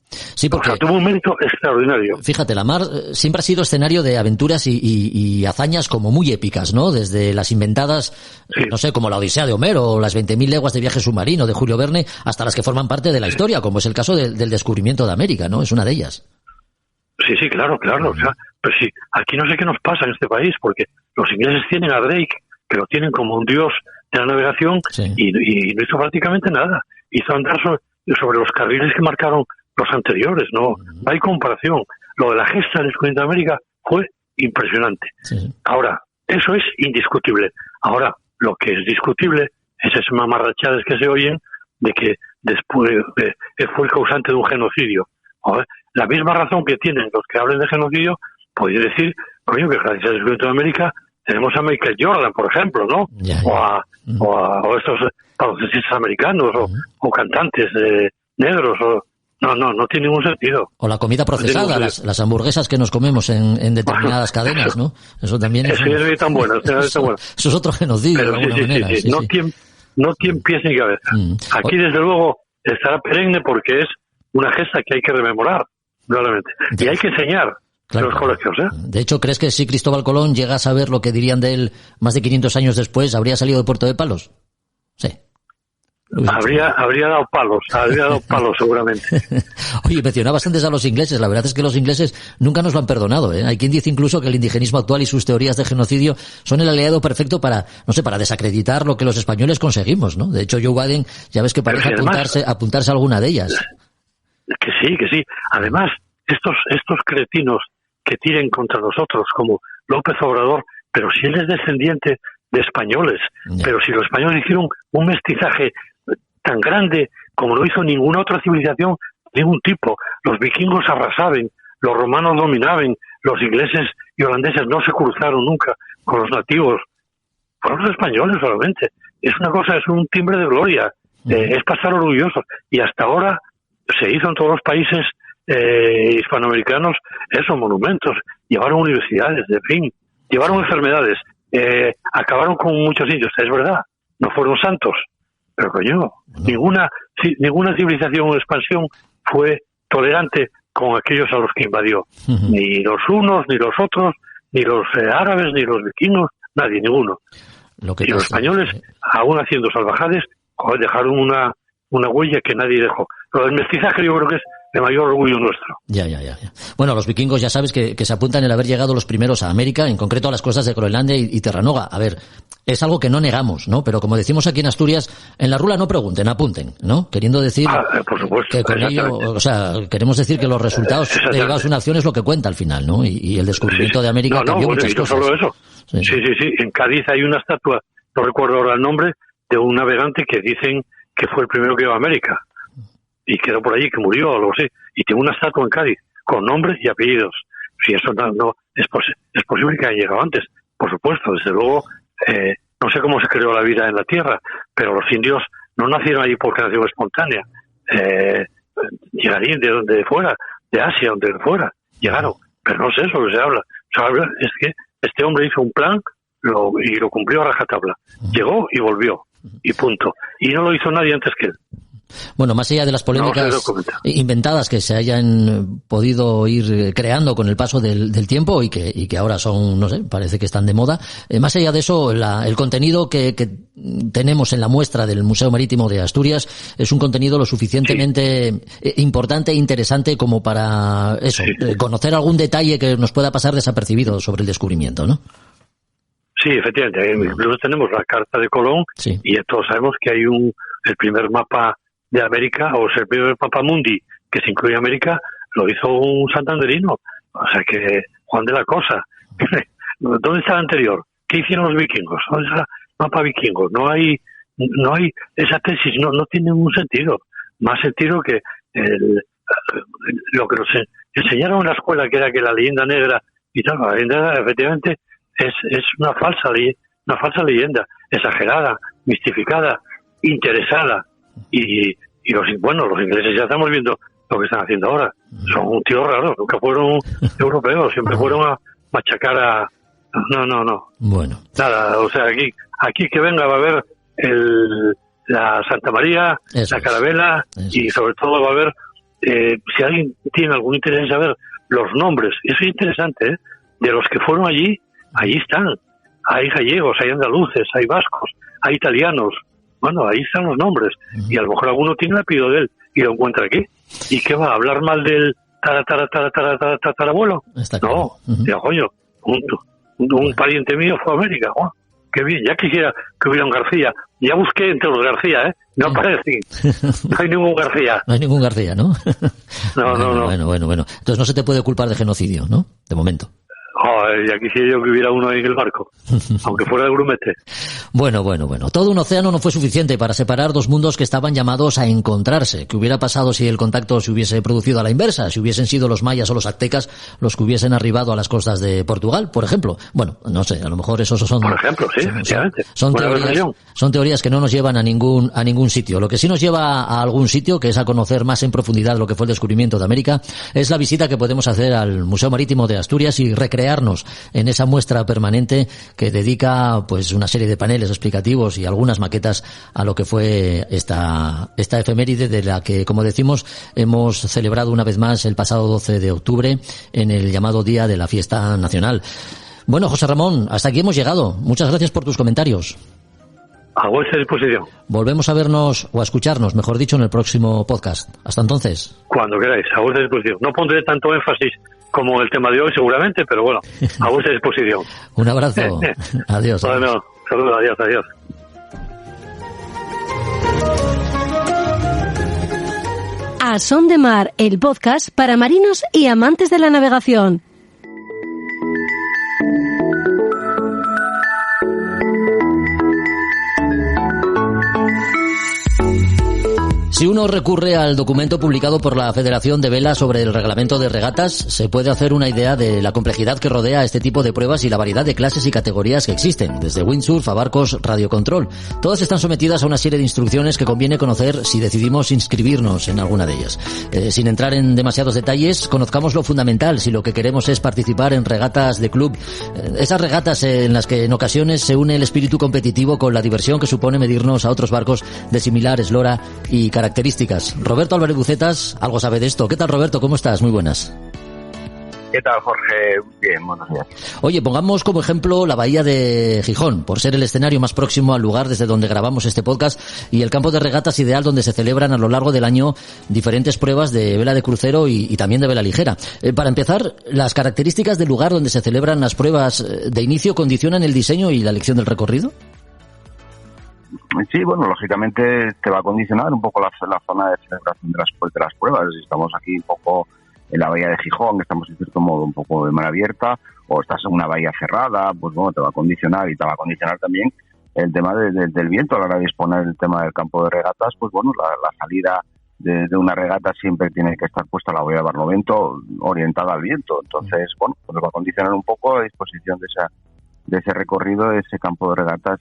Sí, porque tuvo un mérito extraordinario. Fíjate, la mar siempre ha sido escenario de aventuras y hazañas como muy épicas, ¿no? Desde las inventadas, no sé, como la Odisea de Homero o las 20.000 leguas de viaje submarino de Julio Verne, hasta las que forman parte de la historia, como es el caso del descubrimiento de América, ¿no? Es una de ellas. Sí, claro. O sea, pero sí, aquí no sé qué nos pasa en este país, porque los ingleses tienen a Drake, que lo tienen como un dios de la navegación, y no hizo prácticamente nada. Hizo andar sobre los carriles que marcaron los anteriores, no hay comparación. Lo de la gesta del descubrimiento de América fue impresionante. Ahora, eso es indiscutible. Ahora, lo que es discutible es esas mamarrachadas que se oyen de que después fue el causante de un genocidio. La misma razón que tienen los que hablen de genocidio, podría decir, coño, que gracias al descubrimiento de América tenemos a Michael Jordan, por ejemplo, ¿no? O estos baloncestistas americanos, o cantantes negros, no tiene ningún sentido. O la comida procesada, las hamburguesas que nos comemos en determinadas cadenas, ¿no? Eso también es... Eso es tan bueno, eso es otro genocidio, de alguna manera. Sí. No tiene pies ni cabeza. Aquí, desde luego, estará perenne porque es una gesta que hay que rememorar, probablemente. Y hay que enseñar. Claro. Los colegios, De hecho, ¿crees que si Cristóbal Colón llega a saber lo que dirían de él más de 500 años después, habría salido de Puerto de Palos? Sí. Habría dado palos seguramente. Oye, mencionabas antes a los ingleses. La verdad es que los ingleses nunca nos lo han perdonado, Hay quien dice incluso que el indigenismo actual y sus teorías de genocidio son el aliado perfecto para desacreditar lo que los españoles conseguimos, ¿no? De hecho, Joe Biden, ya ves que parece apuntarse a alguna de ellas. Que sí. Además, estos cretinos que tiren contra nosotros, como López Obrador, pero si él es descendiente de españoles, pero si los españoles hicieron un mestizaje tan grande como no hizo ninguna otra civilización de ningún tipo. Los vikingos arrasaban, los romanos dominaban, los ingleses y holandeses no se cruzaron nunca con los nativos. Fueron los españoles solamente. Es una cosa, es un timbre de gloria, es para estar orgullosos. Y hasta ahora se hizo en todos los países hispanoamericanos esos monumentos, llevaron universidades, en fin, llevaron enfermedades, acabaron con muchos indios, es verdad, no fueron santos, pero coño, ninguna civilización o expansión fue tolerante con aquellos a los que invadió, ni los unos, ni los otros, ni los árabes, ni los vikingos, nadie, ninguno. Y los españoles, aún haciendo salvajades, dejaron una huella que nadie dejó. Lo del mestizaje yo creo que es de mayor orgullo nuestro. Ya. Bueno, los vikingos ya sabes que se apuntan en el haber llegado los primeros a América, en concreto a las costas de Groenlandia y Terranova. A ver, es algo que no negamos, ¿no? Pero como decimos aquí en Asturias, en la rula no pregunten, apunten, ¿no? Queriendo decir por supuesto, que con ello, o sea, queremos decir que los resultados derivados de una acción es lo que cuenta al final, ¿no? Y el descubrimiento de América cambió muchas cosas. No solo eso. Sí. En Cádiz hay una estatua, no recuerdo ahora el nombre, de un navegante que dicen que fue el primero que llegó a América. Y quedó por allí, que murió o algo así. Y tiene una estatua en Cádiz, con nombres y apellidos. Si eso no es posible que haya llegado antes. Por supuesto, desde luego, no sé cómo se creó la vida en la Tierra, pero los indios no nacieron allí por creación espontánea. Llegarían de donde fuera, de Asia, donde fuera. Llegaron. Pero no es eso lo que se habla. Es que este hombre hizo un plan y lo cumplió a rajatabla. Llegó y volvió. Y punto. Y no lo hizo nadie antes que él. Bueno, más allá de las polémicas inventadas que se hayan podido ir creando con el paso del tiempo y que ahora son, no sé, parece que están de moda, más allá de eso, el contenido que tenemos en la muestra del Museo Marítimo de Asturias es un contenido lo suficientemente importante e interesante como para eso, conocer algún detalle que nos pueda pasar desapercibido sobre el descubrimiento, ¿no? Sí, efectivamente. Incluso tenemos la carta de Colón y todos sabemos que hay el primer mapa de América, o sea, el primer mapa mundi que se incluye América, lo hizo un santanderino. O sea que Juan de la Cosa. ¿Dónde está el anterior? ¿Qué hicieron los vikingos? ¿Dónde está el mapa vikingo? No hay esa tesis, no tiene ningún sentido. Más sentido que lo que nos enseñaron en la escuela, que era que la leyenda negra y tal, la leyenda negra, efectivamente es una falsa leyenda, exagerada, mistificada, interesada, y los ingleses ya estamos viendo lo que están haciendo ahora. Son un tío raro, nunca fueron europeos, siempre fueron a machacar a... No. Bueno. Nada, o sea, aquí que venga va a haber la Santa María, la Carabela, y sobre todo va a haber, si alguien tiene algún interés en saber los nombres, eso es interesante, de los que fueron allí están. Hay gallegos, hay andaluces, hay vascos, hay italianos. Bueno, ahí están los nombres. Y a lo mejor alguno tiene el apellido de él y lo encuentra aquí. ¿Y qué va? ¿A hablar mal del tatarabuelo? No, ya coño, un pariente mío fue a América. Oh, qué bien, ya quisiera que hubiera un García. Ya busqué entre los García, no aparecen. No hay ningún García. No hay ningún García, ¿no? No. Bueno. Entonces no se te puede culpar de genocidio, ¿no? De momento. Ya quisiera yo que hubiera uno ahí en el barco, aunque fuera de grumete. Bueno. Todo un océano no fue suficiente para separar dos mundos que estaban llamados a encontrarse. ¿Qué hubiera pasado si el contacto se hubiese producido a la inversa? Si hubiesen sido los mayas o los aztecas los que hubiesen arribado a las costas de Portugal, por ejemplo. Bueno, no sé, a lo mejor esos son... Por ejemplo, sí, son teorías que no nos llevan a ningún sitio. Lo que sí nos lleva a algún sitio, que es a conocer más en profundidad lo que fue el descubrimiento de América, es la visita que podemos hacer al Museo Marítimo de Asturias y recrearnos en esa muestra permanente que dedica pues una serie de paneles explicativos y algunas maquetas a lo que fue esta efeméride de la que, como decimos, hemos celebrado una vez más el pasado 12 de octubre en el llamado Día de la Fiesta Nacional. Bueno, José Ramón, hasta aquí hemos llegado. Muchas gracias por tus comentarios. A vuestra disposición. Volvemos a vernos o a escucharnos, mejor dicho, en el próximo podcast. Hasta entonces. Cuando queráis, a vuestra disposición. No pondré tanto énfasis como el tema de hoy seguramente, pero bueno, a vuestra disposición. Un abrazo. Adiós. Bueno, saludos, adiós. A Son de Mar, el podcast para marinos y amantes de la navegación. Si uno recurre al documento publicado por la Federación de Vela sobre el reglamento de regatas, se puede hacer una idea de la complejidad que rodea este tipo de pruebas y la variedad de clases y categorías que existen, desde windsurf a barcos radiocontrol. Todas están sometidas a una serie de instrucciones que conviene conocer si decidimos inscribirnos en alguna de ellas. Sin entrar en demasiados detalles, conozcamos lo fundamental si lo que queremos es participar en regatas de club. Esas regatas en las que en ocasiones se une el espíritu competitivo con la diversión que supone medirnos a otros barcos de similar eslora y características. Roberto Álvarez Bucetas algo sabe de esto. ¿Qué tal, Roberto? ¿Cómo estás? Muy buenas. ¿Qué tal, Jorge? Bien, buenos días. Oye, pongamos como ejemplo la bahía de Gijón, por ser el escenario más próximo al lugar desde donde grabamos este podcast y el campo de regatas ideal donde se celebran a lo largo del año diferentes pruebas de vela de crucero y también de vela ligera. Para empezar, ¿las características del lugar donde se celebran las pruebas de inicio condicionan el diseño y la elección del recorrido? Sí, bueno, lógicamente te va a condicionar un poco la zona de celebración de las pruebas. Si estamos aquí un poco en la bahía de Gijón, que estamos en cierto modo un poco de mar abierta, o estás en una bahía cerrada, pues bueno, te va a condicionar y te va a condicionar también el tema del viento a la hora de disponer el tema del campo de regatas. Pues bueno, la salida de una regata siempre tiene que estar puesta la boya de barlovento orientada al viento. Entonces, bueno, pues va a condicionar un poco la disposición de ese recorrido, de ese campo de regatas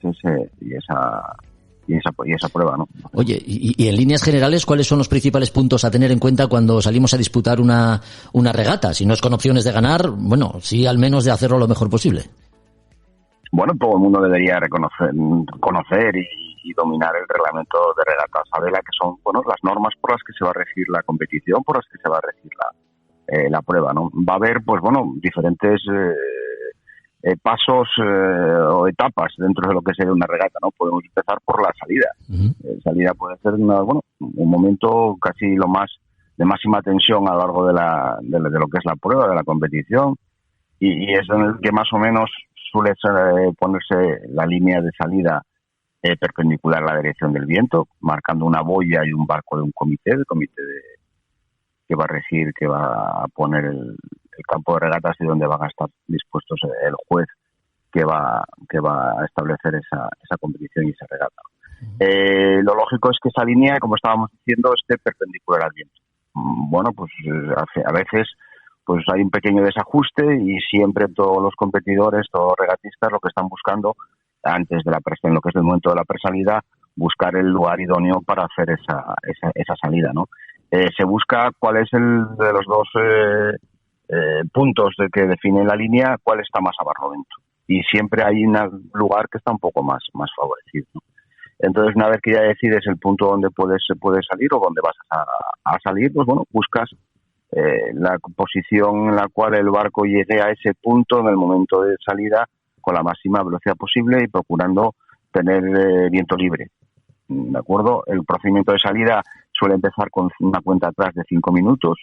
y esa prueba, ¿no? Oye, y en líneas generales, ¿cuáles son los principales puntos a tener en cuenta cuando salimos a disputar una regata? Si no es con opciones de ganar, bueno, sí al menos de hacerlo lo mejor posible. Bueno, todo el mundo debería conocer y dominar el reglamento de regatas a vela, que son, bueno, las normas por las que se va a regir la competición, por las que se va a regir la prueba, ¿no? Va a haber, pues bueno, diferentes pasos o etapas dentro de lo que sería una regata, ¿no? Podemos empezar por la salida. Salida puede ser un momento casi lo más de máxima tensión a lo largo de lo que es la prueba, de la competición, y es en el que más o menos suele ponerse la línea de salida perpendicular a la dirección del viento, marcando una boya y un barco de un comité, que va a regir, que va a poner el campo de regatas y donde van a estar dispuestos el juez que va a establecer esa competición y esa regata. Lo lógico es que esa línea, como estábamos diciendo, esté perpendicular al viento. Bueno, pues a veces pues hay un pequeño desajuste y siempre todos los competidores, todos los regatistas, lo que están buscando antes de en lo que es el momento de la presalida, buscar el lugar idóneo para hacer esa salida, ¿no? Se busca cuál es el de los dos puntos de que define la línea, cuál está más a barlovento. Y siempre hay un lugar que está un poco más favorecido, ¿no? Entonces, una vez que ya decides el punto donde se puede salir o donde vas a salir, pues bueno, buscas la posición en la cual el barco llegue a ese punto en el momento de salida con la máxima velocidad posible y procurando tener viento libre. ¿De acuerdo? El procedimiento de salida suele empezar con una cuenta atrás de 5 minutos,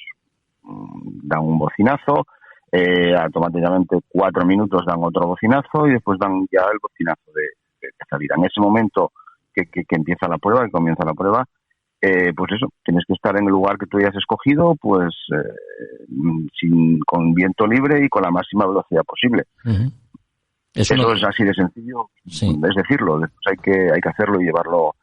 dan un bocinazo, automáticamente 4 minutos dan otro bocinazo y después dan ya el bocinazo de salida. En ese momento que empieza la prueba, que comienza la prueba, pues eso, tienes que estar en el lugar que tú hayas escogido, pues con viento libre y con la máxima velocidad posible. Eso es así de sencillo, sí. Es decirlo, después hay que hacerlo y llevarlo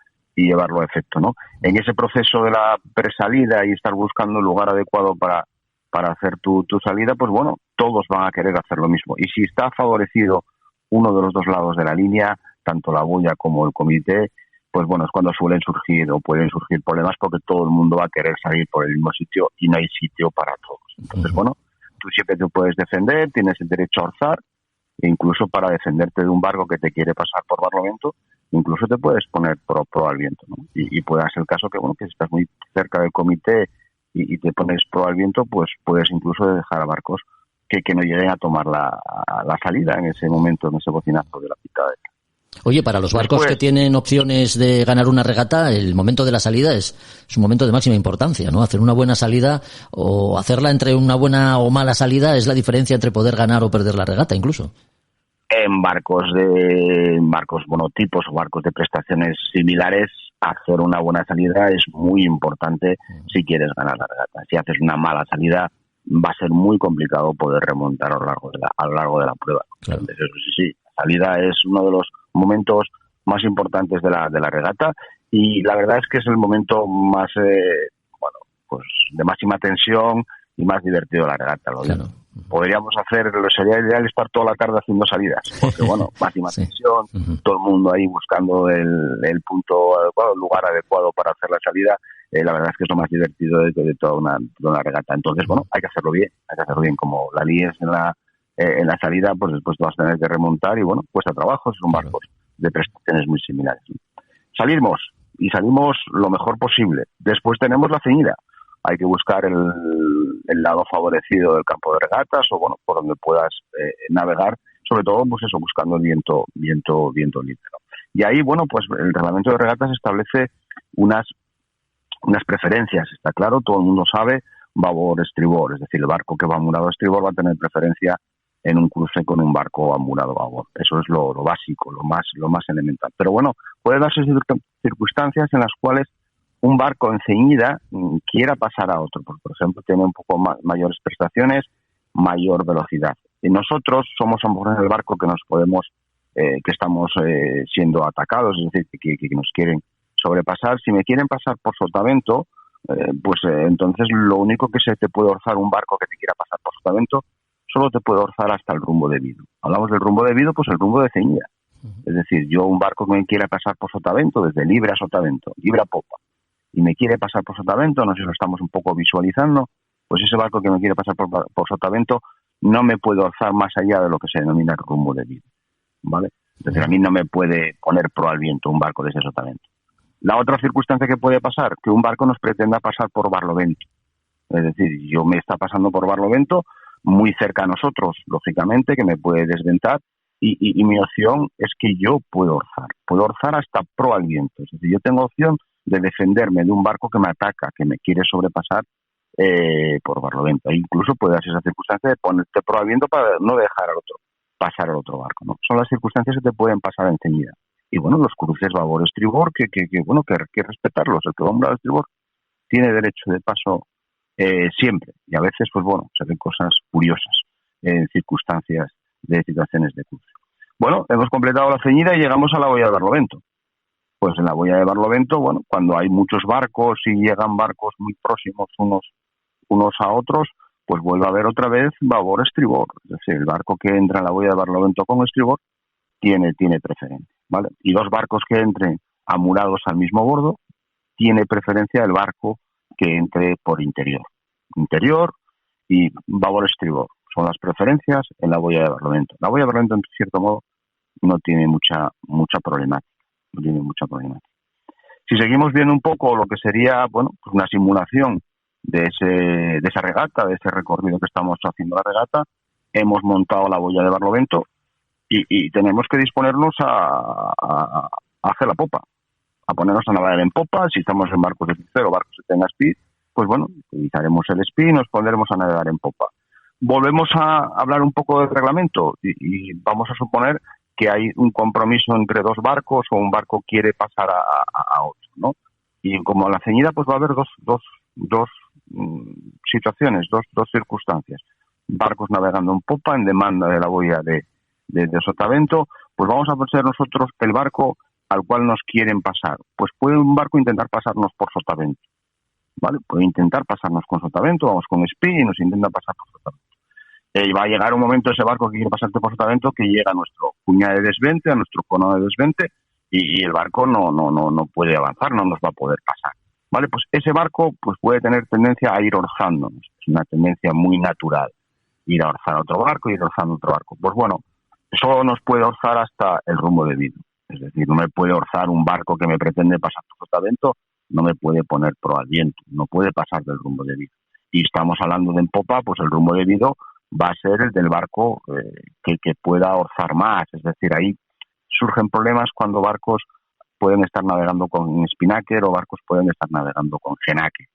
a efecto, ¿no? En ese proceso de la presalida y estar buscando el lugar adecuado para hacer tu salida, pues bueno, todos van a querer hacer lo mismo. Y si está favorecido uno de los dos lados de la línea, tanto la boya como el comité, pues bueno, es cuando pueden surgir problemas porque todo el mundo va a querer salir por el mismo sitio y no hay sitio para todos. Entonces, bueno, tú siempre te puedes defender, tienes el derecho a orzar, e incluso para defenderte de un barco que te quiere pasar por barlovento, incluso te puedes poner pro al viento, ¿no? Y puede ser el caso que, bueno, que si estás muy cerca del comité y te pones pro al viento, pues puedes incluso dejar a barcos que no lleguen a tomar la salida en ese momento, en ese bocinazo de la picada. Oye, para los barcos que tienen opciones de ganar una regata, el momento de la salida es un momento de máxima importancia, ¿no? Hacer una buena salida o hacerla entre una buena o mala salida es la diferencia entre poder ganar o perder la regata, incluso. En barcos monotipos o barcos de prestaciones similares, hacer una buena salida es muy importante si quieres ganar la regata. Si haces una mala salida, va a ser muy complicado poder remontar a lo largo de la prueba. Claro. Entonces, sí, la salida es uno de los momentos más importantes de la regata y la verdad es que es el momento más de máxima tensión y más divertido de la regata. Claro. Podríamos sería ideal estar toda la tarde haciendo salidas, porque bueno, máxima tensión, todo el mundo ahí buscando el punto adecuado, el lugar adecuado para hacer la salida. La verdad es que es lo más divertido de toda una regata. Entonces, bueno, hay que hacerlo bien, como la líes en la salida, pues después te vas a tener que remontar y bueno, cuesta trabajo, son barcos de prestaciones muy similares. Salimos lo mejor posible. Después tenemos la ceñida. Hay que buscar el lado favorecido del campo de regatas o bueno, por donde puedas navegar, sobre todo pues eso, buscando el viento libre, ¿no? Y ahí, bueno, pues el reglamento de regatas establece unas preferencias, está claro, todo el mundo sabe, babor-estribor, es decir, el barco que va amurado a estribor va a tener preferencia en un cruce con un barco amurado a babor. Eso es lo básico, lo más elemental. Pero bueno, puede darse circunstancias en las cuales un barco en ceñida quiera pasar a otro, porque por ejemplo tiene un poco mayores prestaciones, mayor velocidad. Y nosotros somos a lo mejor en el barco que nos podemos, que estamos siendo atacados, es decir, que nos quieren sobrepasar. Si me quieren pasar por sotavento, entonces lo único que se te puede orzar un barco que te quiera pasar por sotavento, solo te puede orzar hasta el rumbo debido. Hablamos del rumbo debido, pues el rumbo de ceñida. Es decir, yo un barco que me quiera pasar por sotavento, desde libre a sotavento, libre a popa, y me quiere pasar por sotavento, no sé si lo estamos un poco visualizando, pues ese barco que me quiere pasar por sotavento no me puede orzar más allá de lo que se denomina el rumbo debido, ¿vale? Es decir, a mí no me puede poner proa al viento un barco de ese sotavento. La otra circunstancia que puede pasar, que un barco nos pretenda pasar por barlovento. Es decir, yo me está pasando por barlovento, muy cerca a nosotros, lógicamente, que me puede desventar, y mi opción es que yo puedo orzar hasta proa al viento. Es decir, yo tengo opción de defenderme de un barco que me ataca, que me quiere sobrepasar por barlovento. E incluso puede darse esa circunstancia de ponerte proa al viento para no dejar pasar al otro barco, ¿no? Son las circunstancias que te pueden pasar en ceñida. Y bueno, los cruces babor-estribor, que hay que respetarlos. El que va a un lado estribor tiene derecho de paso siempre. Y a veces, pues bueno, se ven cosas curiosas en situaciones de cruce. Bueno, hemos completado la ceñida y llegamos a la boya de Barlovento. Pues en la boya de Barlovento, bueno, cuando hay muchos barcos y llegan barcos muy próximos unos a otros, pues vuelve a haber otra vez babor-estribor. Es decir, el barco que entra en la boya de Barlovento con estribor tiene preferencia, ¿vale? Y dos barcos que entren amurados al mismo bordo, tiene preferencia el barco que entre por interior. Interior y babor-estribor son las preferencias en la boya de Barlovento. La boya de Barlovento, en cierto modo, no tiene mucha problemática. No tiene mucha problemática. Si seguimos viendo un poco lo que sería, bueno, pues una simulación de esa regata, de ese recorrido que estamos haciendo la regata, hemos montado la boya de Barlovento y tenemos que disponernos a hacer la popa, a ponernos a navegar en popa. Si estamos en barcos de crucero, barcos que tengan speed, pues bueno, utilizaremos el speed y nos pondremos a navegar en popa. Volvemos a hablar un poco del reglamento y vamos a suponer que hay un compromiso entre dos barcos o un barco quiere pasar a otro, ¿no? Y como a la ceñida, pues va a haber dos situaciones, dos circunstancias. Barcos navegando en popa en demanda de la boya de sotavento, pues vamos a ser nosotros el barco al cual nos quieren pasar. Pues puede un barco intentar pasarnos por sotavento, ¿vale? Puede intentar pasarnos con sotavento, vamos con speed y nos intenta pasar por sotavento. Y va a llegar un momento ese barco que quiere pasarte por sotavento que llega a nuestro cuña de desvente, a nuestro cono de desvente, y el barco no puede avanzar, no nos va a poder pasar, ¿vale? Pues ese barco pues puede tener tendencia a ir orzándonos. Es una tendencia muy natural, ir a orzar a otro barco, ir orzando a otro barco. Pues bueno, solo nos puede orzar hasta el rumbo debido. Es decir, no me puede orzar un barco que me pretende pasar por sotavento, no me puede poner proa al viento, no puede pasar del rumbo debido. Y estamos hablando de en popa, pues el rumbo debido va a ser el del barco que pueda orzar más. Es decir, ahí surgen problemas cuando barcos pueden estar navegando con spinnaker o barcos pueden estar navegando con genaque.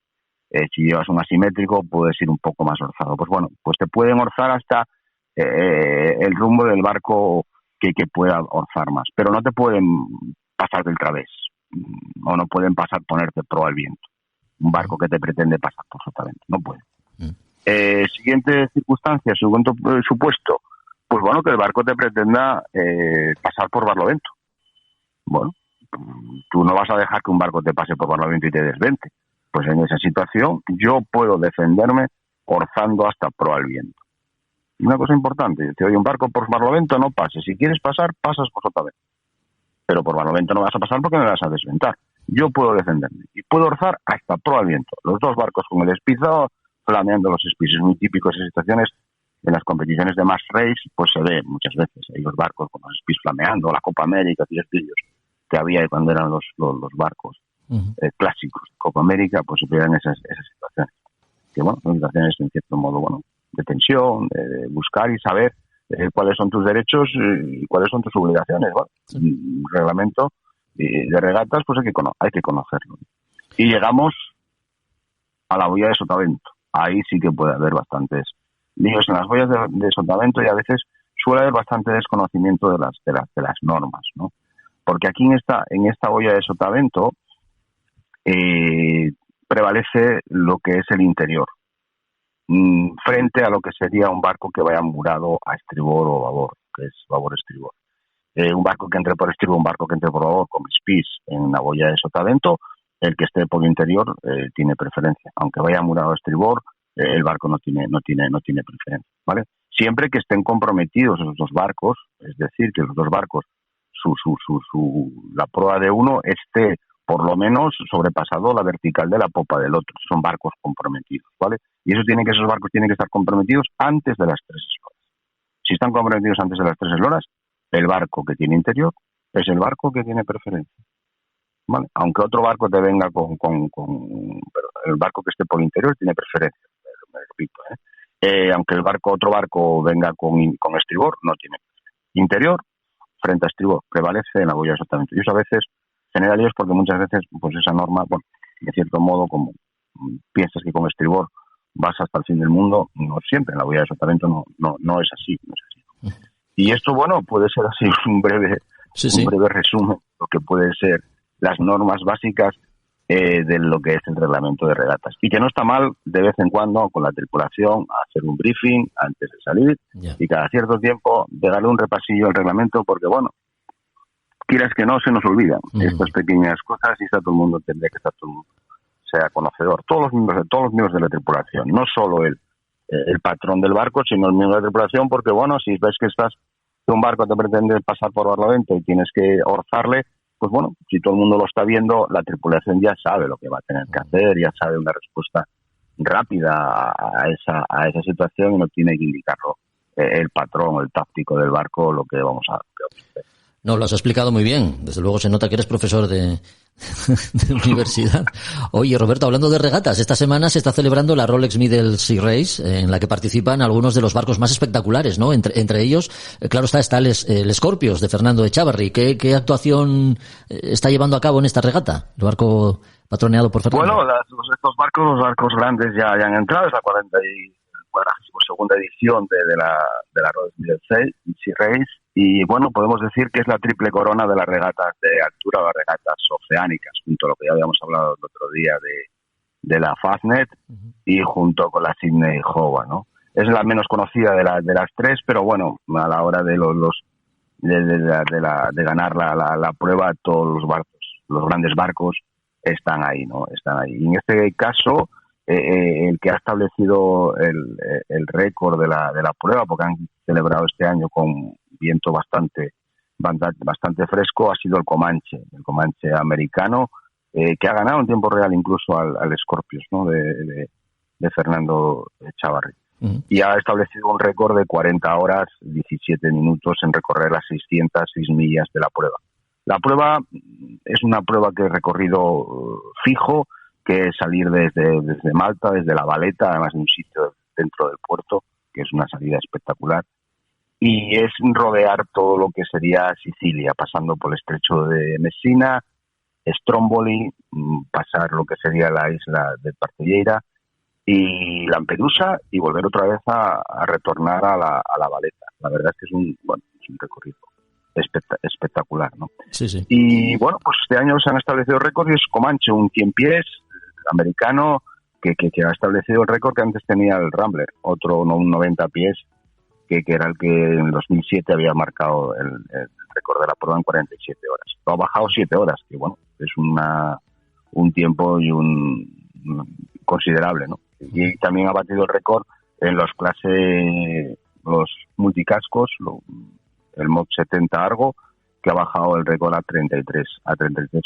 Si llevas un asimétrico puedes ir un poco más orzado. Pues bueno, pues te pueden orzar hasta el rumbo del barco que pueda orzar más, pero no te pueden pasar del través o no pueden ponerte proa al viento. Un barco que te pretende pasar por sotavento, no puede. Siguiente circunstancia, segundo supuesto, pues bueno, que el barco te pretenda pasar por barlovento. Bueno, tú no vas a dejar que un barco te pase por barlovento y te desvente. Pues en esa situación yo puedo defenderme orzando hasta proa al viento. Y una cosa importante, te oye, un barco por barlovento no pase. Si quieres pasar, pasas por sotavento. Pero por barlovento no vas a pasar porque me vas a desventar. Yo puedo defenderme y puedo orzar hasta proa al viento. Los dos barcos con el espizado flameando los espis. Es muy típico esas situaciones en las competiciones de Mass Race, pues se ve muchas veces ahí los barcos con los espis flameando, la Copa América, 10 vídeos que había cuando eran los barcos clásicos de Copa América, pues se veían esas situaciones. Que bueno, son situaciones en cierto modo, bueno, de tensión, de buscar y saber cuáles son tus derechos y cuáles son tus obligaciones. Bueno, un reglamento de regatas, pues hay que conocerlo. Y llegamos a la boya de sotavento. Ahí sí que puede haber bastantes líos en las boyas de sotavento y a veces suele haber bastante desconocimiento de las normas, ¿no? Porque aquí en esta boya de sotavento prevalece lo que es el interior frente a lo que sería un barco que vaya murado a estribor o babor, que es babor-estribor. Un barco que entre por estribor, un barco que entre por babor con spis en la boya de sotavento, el que esté por interior tiene preferencia. Aunque vaya murado a estribor, el barco no tiene preferencia, ¿vale? Siempre que estén comprometidos esos dos barcos, es decir, que los dos barcos, la proa de uno esté por lo menos sobrepasado la vertical de la popa del otro. Son barcos comprometidos, ¿vale? Y esos barcos tienen que estar comprometidos antes de las 3 horas. Si están comprometidos antes de las 3 horas, el barco que tiene interior es el barco que tiene preferencia. ¿Vale? Aunque otro barco te venga pero el barco que esté por interior tiene preferencia, me repito, aunque otro barco venga con estribor, no tiene interior frente a estribor, prevalece en la boya de azotamiento. Y eso a veces genera líos porque muchas veces pues esa norma, bueno, de cierto modo, como piensas que con estribor vas hasta el fin del mundo, no siempre, en la boya de azotamiento no es así, Y esto, bueno, puede ser así un breve resumen de lo que puede ser las normas básicas de lo que es el reglamento de regatas. Y que no está mal de vez en cuando con la tripulación hacer un briefing antes de salir y cada cierto tiempo de darle un repasillo al reglamento porque, bueno, quieras que no, se nos olvidan estas pequeñas cosas y todo el mundo tendría que estar todo el mundo sea conocedor. Todos los miembros de la tripulación, no solo el patrón del barco, sino el miembro de la tripulación, porque, bueno, si ves que un barco te pretende pasar por Barlovento y tienes que orzarle, pues bueno, si todo el mundo lo está viendo, la tripulación ya sabe lo que va a tener que hacer, ya sabe una respuesta rápida a esa situación y no tiene que indicarlo el patrón, el táctico del barco, lo que vamos a hacer. No, lo has explicado muy bien. Desde luego se nota que eres profesor de universidad. Oye, Roberto, hablando de regatas, esta semana se está celebrando la Rolex Middle Sea Race, en la que participan algunos de los barcos más espectaculares, ¿no? Entre ellos, claro está el Scorpios de Fernando Echavarri. ¿Qué actuación está llevando a cabo en esta regata? El barco patroneado por Fernando. Bueno, los barcos grandes ya han entrado, es la 42ª edición de la Rolex Middle Sea Race. Y bueno, podemos decir que es la triple corona de las regatas de altura o las regatas oceánicas, junto a lo que ya habíamos hablado el otro día de la Fastnet y junto con la Sydney Hova, ¿no? Es la menos conocida de las tres, pero bueno, a la hora de de ganar la prueba, todos los grandes barcos están ahí, ¿no? Están ahí. Y en este caso, el que ha establecido el récord de la prueba, porque han celebrado este año con viento bastante fresco, ha sido el Comanche americano, que ha ganado en tiempo real incluso al Scorpios, ¿no? de Fernando Echavarri. Y ha establecido un récord de 40 horas, 17 minutos en recorrer las 606 millas de la prueba. La prueba es una prueba que he recorrido fijo, que es salir desde Malta, desde La Valeta, además de un sitio dentro del puerto, que es una salida espectacular. Y es rodear todo lo que sería Sicilia, pasando por el estrecho de Messina, Stromboli, pasar lo que sería la isla de Partelleira y Lampedusa y volver otra vez a retornar a la Valeta. La verdad es que es un recorrido espectacular, ¿no? Sí, sí. Y bueno, pues este año se han establecido récords y es Comanche, un 100 pies americano que ha establecido el récord que antes tenía el Rambler, un 90 pies que era el que en 2007 había marcado el récord de la prueba en 47 horas. Lo ha bajado 7 horas, que bueno, es un tiempo y considerable, ¿no? Y también ha batido el récord en los multicascos, el Mod 70 Argo, que ha bajado el récord a 33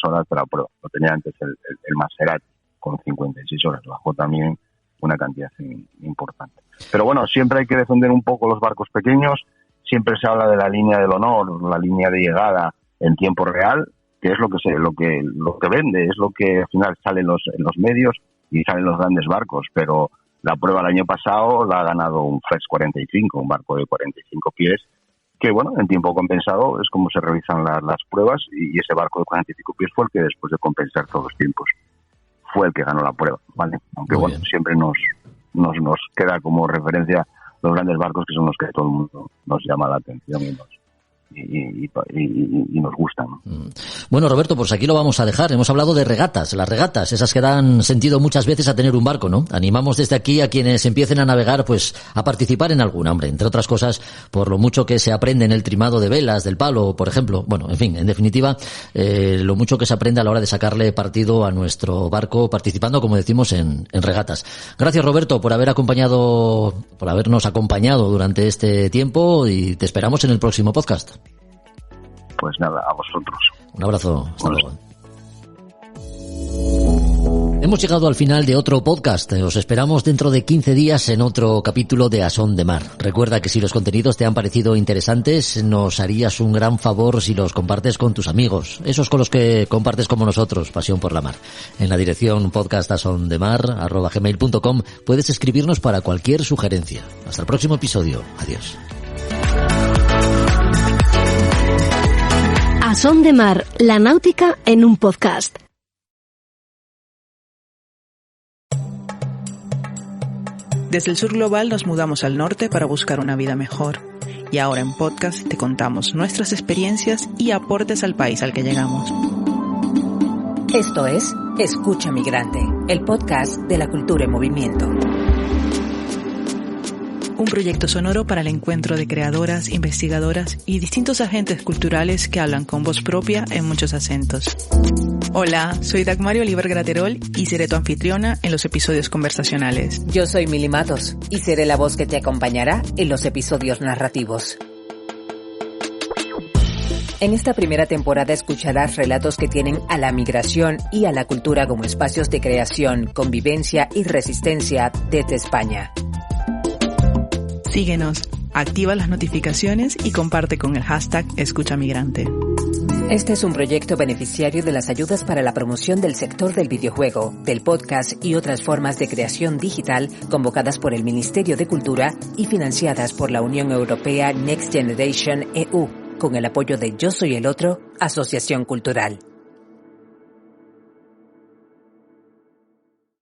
horas de la prueba. Lo tenía antes el Maserati con 56 horas, bajó también una cantidad importante. Pero bueno, siempre hay que defender un poco los barcos pequeños, siempre se habla de la línea del honor, la línea de llegada en tiempo real, que es lo que vende, es lo que al final sale en los medios y salen los grandes barcos, pero la prueba el año pasado la ha ganado un First 45, un barco de 45 pies, que bueno, en tiempo compensado es como se realizan las pruebas y ese barco de 45 pies fue el que después de compensar todos los tiempos fue el que ganó la prueba, ¿vale? Aunque muy bueno, bien. Siempre nos queda como referencia los grandes barcos que son los que todo el mundo nos llama la atención y nos gustan, ¿no? Bueno, Roberto, pues aquí lo vamos a dejar. Hemos hablado de regatas, las regatas, esas que dan sentido muchas veces a tener un barco, ¿no? Animamos desde aquí a quienes empiecen a navegar, pues, a participar en alguna, hombre, entre otras cosas, por lo mucho que se aprende en el trimado de velas, del palo, por ejemplo. Bueno, en fin, en definitiva, lo mucho que se aprende a la hora de sacarle partido a nuestro barco, participando, como decimos, en regatas. Gracias, Roberto, por habernos acompañado durante este tiempo y te esperamos en el próximo podcast. Pues nada, a vosotros. Un abrazo. Hasta luego. Hemos llegado al final de otro podcast. Os esperamos dentro de 15 días en otro capítulo de A Son de Mar. Recuerda que si los contenidos te han parecido interesantes, nos harías un gran favor si los compartes con tus amigos, esos con los que compartes como nosotros, pasión por la mar. En la dirección podcastasondemar@gmail.com puedes escribirnos para cualquier sugerencia. Hasta el próximo episodio. Adiós. A Son de Mar, la náutica en un podcast. Desde el sur global nos mudamos al norte para buscar una vida mejor. Y ahora en podcast te contamos nuestras experiencias y aportes al país al que llegamos. Esto es Escucha Migrante, el podcast de la cultura en movimiento. Un proyecto sonoro para el encuentro de creadoras, investigadoras y distintos agentes culturales que hablan con voz propia en muchos acentos. Hola, soy Dagmari Oliver Graterol y seré tu anfitriona en los episodios conversacionales. Yo soy Mili Matos y seré la voz que te acompañará en los episodios narrativos. En esta primera temporada escucharás relatos que tienen a la migración y a la cultura como espacios de creación, convivencia y resistencia desde España. Síguenos, activa las notificaciones y comparte con el hashtag Escucha Migrante. Este es un proyecto beneficiario de las ayudas para la promoción del sector del videojuego, del podcast y otras formas de creación digital convocadas por el Ministerio de Cultura y financiadas por la Unión Europea Next Generation EU, con el apoyo de Yo Soy el Otro, Asociación Cultural.